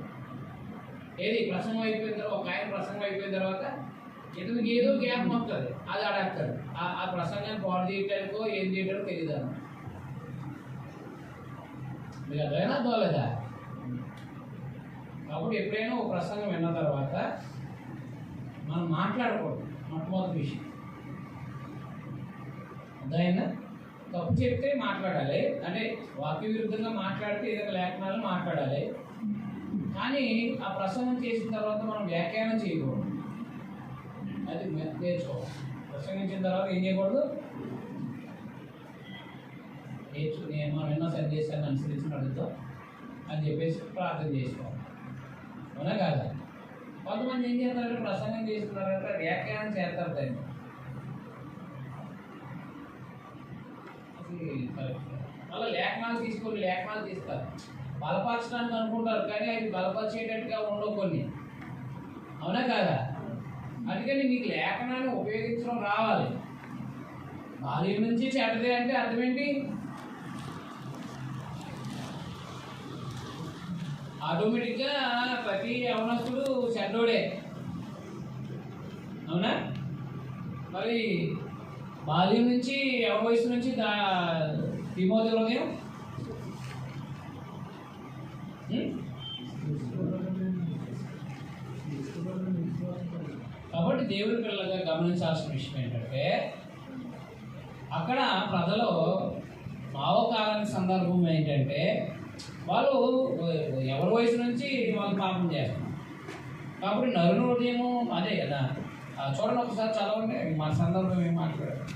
ఏది ప్రసంగం అయిపోయిన తర్వాత, ఒక ఆయన ప్రసంగం అయిపోయిన తర్వాత ఇతనికి ఏదో జ్ఞాపకం అవుతుంది, అది అడగతాడు. ఆ ప్రసంగాన్ని పాడు చేయటానికో ఏం చేయటానికో తెలియదు అన్నమాట. మీకు అదైనా దోలేదా? కాబట్టి ఎప్పుడైనా ఒక ప్రసంగం విన్న తర్వాత మనం మాట్లాడకూడదు. మొట్టమొదటి విషయం అదైనా తప్పు చెప్తే మాట్లాడాలి, అంటే వాక్య విరుద్ధంగా మాట్లాడితే ఏదైనా లేఖనాలు మాట్లాడాలి. కానీ ఆ ప్రసంగం చేసిన తర్వాత మనం వ్యాఖ్యానం చేయకూడదు. అది నేర్చుకోవాలి. ప్రసంగించిన తర్వాత ఏం చేయకూడదు? నేను మనం ఎన్నో సందేశాన్ని అనుసరించిన అడుగుతాం అని చెప్పేసి ప్రార్థన చేసుకోవాలి. అవునా కాదా? కొంతమంది ఏం చేస్తారంటే ప్రసంగం చేస్తున్నారంటే వ్యాఖ్యానం చేస్తారు దాన్ని. మళ్ళీ లేఖనాలు తీస్తారు, బలపరచడానికి అనుకుంటారు, కానీ అవి బలపరిచేటట్టుగా ఉండవు కొన్ని. అవునా కాదా? అందుకని నీకు లేఖనాన్ని ఉపయోగించడం రావాలి. బాల్యం నుంచి చెడ్డదే అంటే అర్థం ఏంటి? ఆటోమేటిక్గా ప్రతి యవనస్తుడు చెడ్డోడే. అవునా? మరి బాల్యం నుంచి యవన వయసు నుంచి తిమోతి హృదయం కాబట్టి దేవుడి పిల్లలుగా గమనించాల్సిన విషయం ఏంటంటే, అక్కడ ప్రజలు భావకాలానికి సందర్భం ఏంటంటే వాళ్ళు ఎవరి వయసు నుంచి వాళ్ళు పాపం చేస్తారు. కాబట్టి నరుని హృదయము అదే కదా. చూడండి ఒకసారి చదవండి, మన సందర్భం ఏం మాట్లాడారు.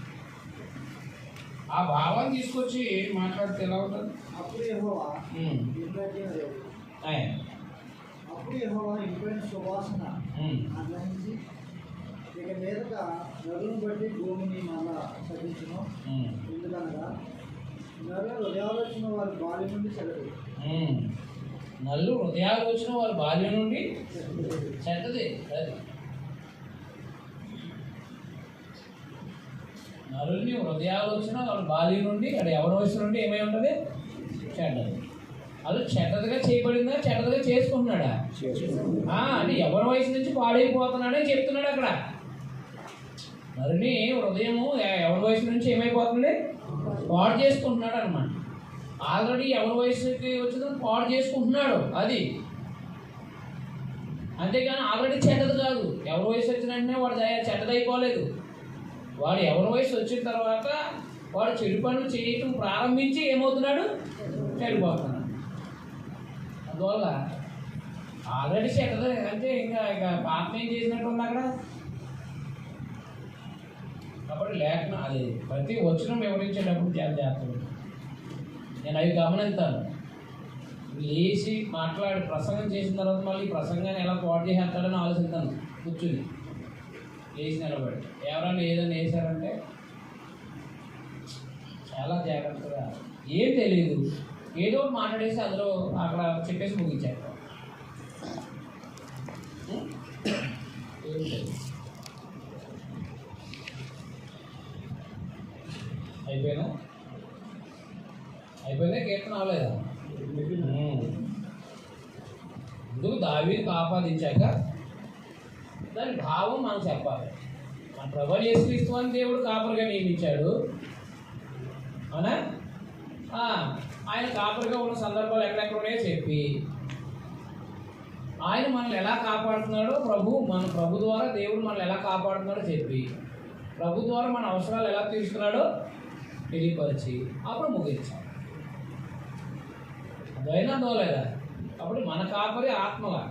ఆ భావాన్ని తీసుకొచ్చి మాట్లాడితే ఎలా ఉంటుంది? అప్పుడు యెహోవా ఇంపైన సువాసన ఆగ్రహించి ఇక మీదట నరులను బట్టి భూమిని మళ్ళా సహించును. ఎందుకనగా నరుల హృదయాలోచన వారి బాల్యం నుండి చెడ్డది. నల్లు హృదయాలోచన వారి బాల్యం నుండి చెడ్డది. నరుల్ని హృదయాలోచన వాళ్ళ బాల్యం నుండి, అది ఎవరి వయసు నుండి ఏమై ఉంటుంది? చెడ్డది. అది చెడ్డదిగా చేయబడిందా, చెడ్డదిగా చేసుకుంటున్నాడా? అంటే ఎవరి వయసు నుంచి పాడైపోతున్నాడని చెప్తున్నాడు అక్కడ. నరుని హృదయము ఎవరి వయసు నుంచి ఏమైపోతుంది? పాడు చేసుకుంటున్నాడు అనమాట. ఆల్రెడీ ఎవరి వయసుకి వచ్చిందో పాడు చేసుకుంటున్నాడు అది. అంతేగాని ఆల్రెడీ చెడ్డది కాదు. ఎవరి వయసు వచ్చిన వెంటనే వాడు చెడ్డదైపోలేదు. వాడు ఎవరి వయసు వచ్చిన తర్వాత వాడు చెడు పనులు చేయటం ప్రారంభించి ఏమవుతున్నాడు? చెడిపోతున్నాడు. అందువల్ల ఆల్రెడీ చెడ్డది అంటే ఇంకా పాపం ఏం చేసినట్టు ఉంది అక్కడ. కాబట్టి లేఖనం అది ప్రతి వచనం వివరించేటప్పుడు చాలా జాగ్రత్తగా నేను అవి గమనిస్తాను. లేచి మాట్లాడి ప్రసంగం చేసిన తర్వాత మళ్ళీ ప్రసంగాన్ని ఎలా పాడు చేసేస్తాడని ఆలోచిస్తాను కూర్చుని. లేచి నిలబడి ఎవరైనా ఏదైనా వేసారంటే చాలా జాగ్రత్తగా, ఏం తెలియదు ఏదో ఒకటి మాట్లాడేసి అందులో అక్కడ చెప్పేసి ముగించారు. ఏం తెలియదు. అయిపోయిందా? కీర్తన అవ్వలేదా? ముందుకు దావీదుకు ఆపాదించాక దాని భావం మనం చెప్పాలి. మన ప్రభువు యేసుక్రీస్తు అని దేవుడు కాపరిగా నియమించాడు. అవునా? ఆయన కాపరిగా ఉన్న సందర్భాలు ఎక్కడెక్కడ ఉన్నాయో చెప్పి, ఆయన మనల్ని ఎలా కాపాడుతున్నాడో మన ప్రభు ద్వారా దేవుడు మనల్ని ఎలా కాపాడుతున్నాడో చెప్పి, ప్రభు ద్వారా మన అవసరాలు ఎలా తీరుస్తున్నాడో తెలియపరిచి అప్పుడు ముగించాలి. అదైనా దోలేదా? అప్పుడు మన కాపరి ఆత్మగా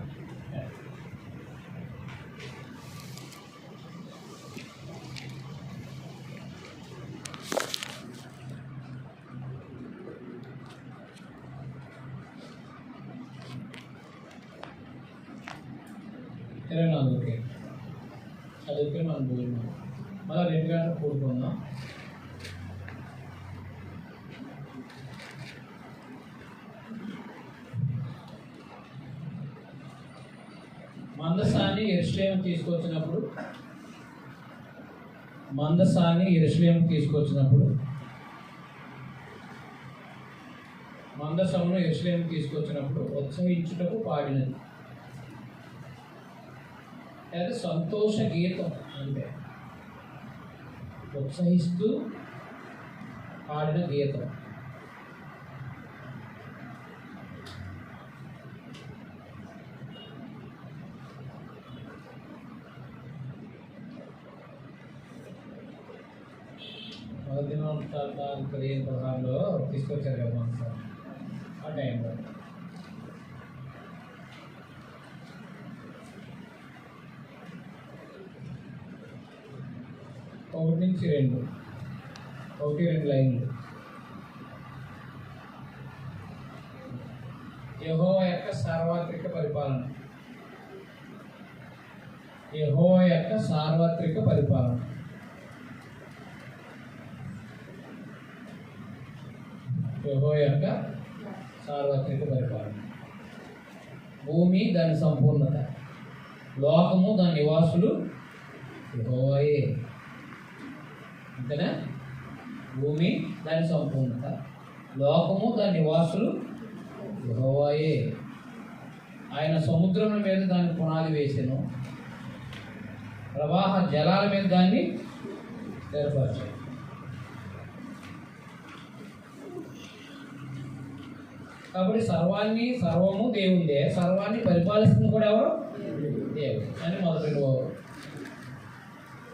24కి చదువుకుని మనం పోయినాం. మళ్ళీ 2 గంటలు కూడుకుందాం. మందసాన్ని యెరూషలేము తీసుకొచ్చినప్పుడు మందసమును యెరూషలేము తీసుకొచ్చినప్పుడు ఉత్సహించుటకు పాడినది. అయితే సంతోష గీతం అంటే ఉత్సహిస్తూ పాడిన గీతం. మొదటి 16లో తీసుకొచ్చారు కదా మనసు ఆ టైంలో. ఒకటి నుంచి 2 లైన్లు. యెహోవా యొక్క సార్వత్రిక పరిపాలన. యెహోవా యొక్క సార్వత్రిక పరిపాలన. యెహోవా యొక్క సార్వత్రిక పరిపాలన. భూమి దాని సంపూర్ణత, లోకము దాని నివాసులు యెహోవాయే. అంతేనా? భూమి దాని సంపూర్ణత, లోకము దాని నివాసులు యెహోవాయే. ఆయన సముద్రముల మీద దాన్ని పునాది వేసెను, ప్రవాహ జలాల మీద దాన్ని ఏర్పరిచాడు. కాబట్టి సర్వము దేవుందే, సర్వాన్ని పరిపాలిస్తుంది కూడా ఎవరు? దేవుడు అని మొదటి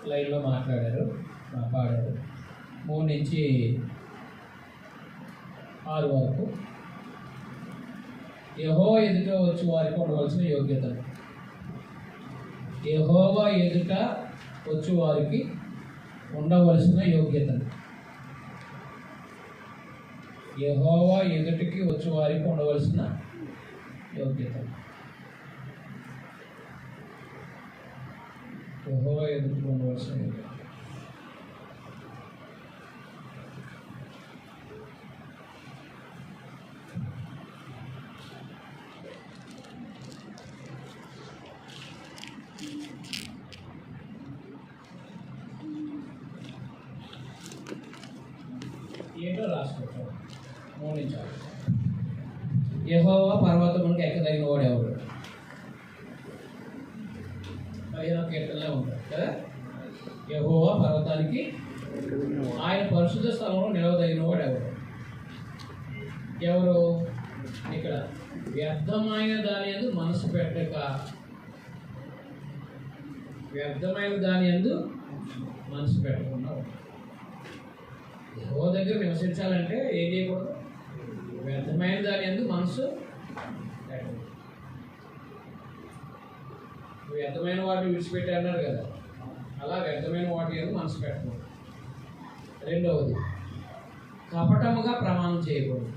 లైన్లో మాట్లాడారు. 3 నుంచి 6 వరకు యెహోవా ఎదుట వచ్చి వారికి ఉండవలసిన యోగ్యతలు. యెహోవా ఎదుట వచ్చి వారికి ఉండవలసిన యోగ్యతలు. యెహోవా ఎదుటికి వచ్చి వారికి ఉండవలసిన యోగ్యతలు. యెహోవా ఎదుటికి ఉండవలసిన యోగ్యత. ఏంటో రాసుకుంటాం. 3 నుంచి 6. యెహోవా పర్వతమునికి ఎక్కదగిన వాడు ఎవడు? 15వ కీర్తనలో ఉంటాడు కదా. యెహోవా పర్వతానికి, ఆయన పరిశుద్ధ స్థలంలో నిలవదగిన వాడు ఎవరు? ఎవరు? ఇక్కడ వ్యర్థమైన దాని యందు మనసు పెట్టక, వ్యర్థమైన దాని యందు మనసు పెట్టకుండా యెహోవా దగ్గర నివసించాలంటే ఏం చేయకూడదు? వ్యర్థమైన దాని యందు మనసు పెట్టకూడదు. వ్యర్థమైన వాటిని విడిచిపెట్టి అన్నారు కదా, అలా వ్యర్థమైన వాటి యందు మనసు పెట్టకూడదు. 2వది, కపటముగా ప్రమాణం చేయకూడదు.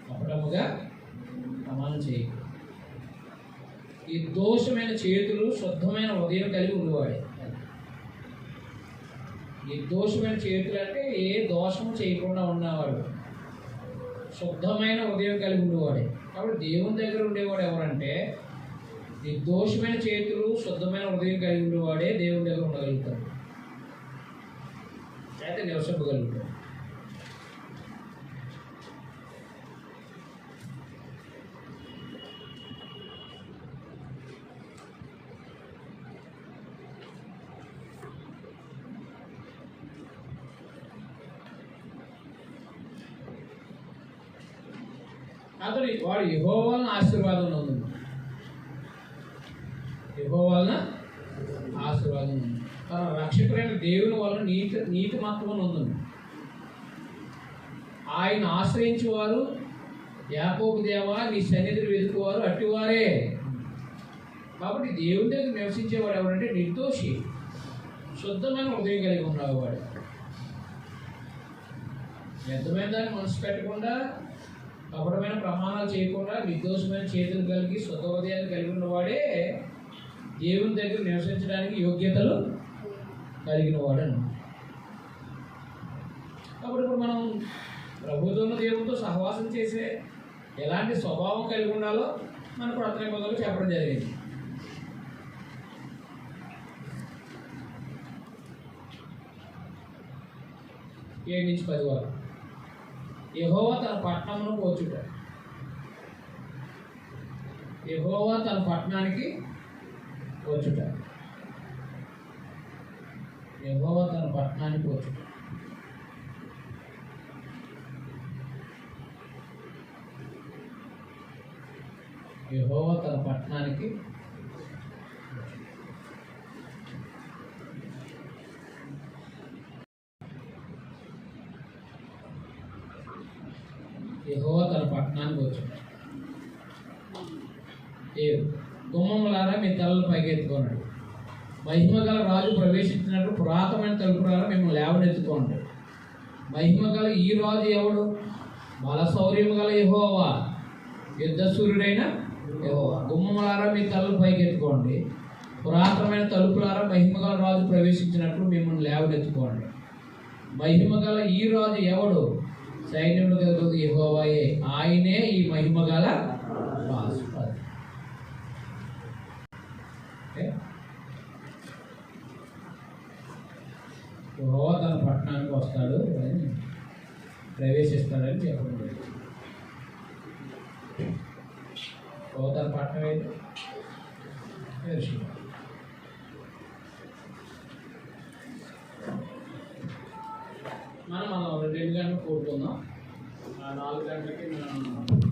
కపటముగా ప్రమాణం చేయకూడదు. ఈ దోషమైన చేతులు శుద్ధమైన హృదయం కలిగి ఉండేవాడే. ఈ దోషమైన చేతులు అంటే ఏ దోషము చేయకుండా ఉన్నవాడు, శుద్ధమైన హృదయం కలిగి ఉండేవాడే. కాబట్టి దేవుని దగ్గర ఉండేవాడు ఎవరంటే, ఈ దోషమైన చేతులు శుద్ధమైన హృదయం కలిగి ఉండేవాడే దేవుని దగ్గర ఉండగలుగుతాడు, అయితే నివసింపగలుగుతాడు. వాడు యెహోవా వలన ఆశీర్వాదం ఉంది. యెహోవా వలన ఆశీర్వాదం ఉంది. తన రక్షకుడైన దేవుని వలన నీతి మాత్రమే ఉంది. ఆయన ఆశ్రయించే వారు, యాకోబు దేవా నీ సన్నిధిని వెతుకువారు అట్టివారే. కాబట్టి దేవుని దగ్గర నివసించేవాడు ఎవరంటే నిర్దోషి, శుద్ధమైన హృదయం కలిగి ఉన్నవాడు. వ్యర్థమైన దాన్ని మనసు పెట్టకుండా కపటమైన ప్రమాణాలు చేయకుండా నిర్దోషమైన చేతులు కలిగి శుద్ధ హృదయాన్ని కలిగి ఉన్నవాడే దేవుని దగ్గర నివసించడానికి యోగ్యతలు కలిగిన వాడు అన్నమాట. కాబట్టి ఇప్పుడు మనం ప్రభుత్వం దేవునితో సహవాసం చేసే ఎలాంటి స్వభావం కలిగి ఉండాలో మన కొత్త నిబంధనలు చెప్పడం జరిగింది. ఏడు నుంచి 10 వరకు. యెహోవా తన పట్టణమును పోచుట. యెహోవా తన పట్టణానికి పోచుట. యెహోవా తన పట్టణానికి పోచుట. యెహోవా తన పట్టణానికి యెహోవా తన పట్టణానికి వచ్చాడు. గుమ్మములారా మీ తలలు పైకెత్తుకోండి. మహిమ గల రాజు ప్రవేశించినట్టు పురాతనమైన తలుపులారా మిమ్మల్ని లేవనెత్తుకోండి. మహిమ గల ఈ రాజు ఎవడు? బలశౌర్యము గల యెహోవా, యుద్ధసూర్యుడైన యెహోవా. గుమ్మములారా మీ తలలు పైకెత్తుకోండి. పురాతనమైన తలుపులారా మహిమ గల రాజు ప్రవేశించినట్లు మిమ్మల్ని లేవనెత్తుకోండి. మహిమ గల ఈ రాజు ఎవడు? సైన్యములు కలుగుతుంది యెహోవాయే, ఆయనే ఈ మహిమ గల రాజు. యెహోవా తన పట్టణానికి వస్తాడు అని ప్రవేశిస్తాడని చెప్పడం జరిగింది. యెహోవా తన పట్టణం ఏంటి? యెరూషలేము. మనం 2 గంటలకు కూడుకుందాం. 4 గంటలకి మనం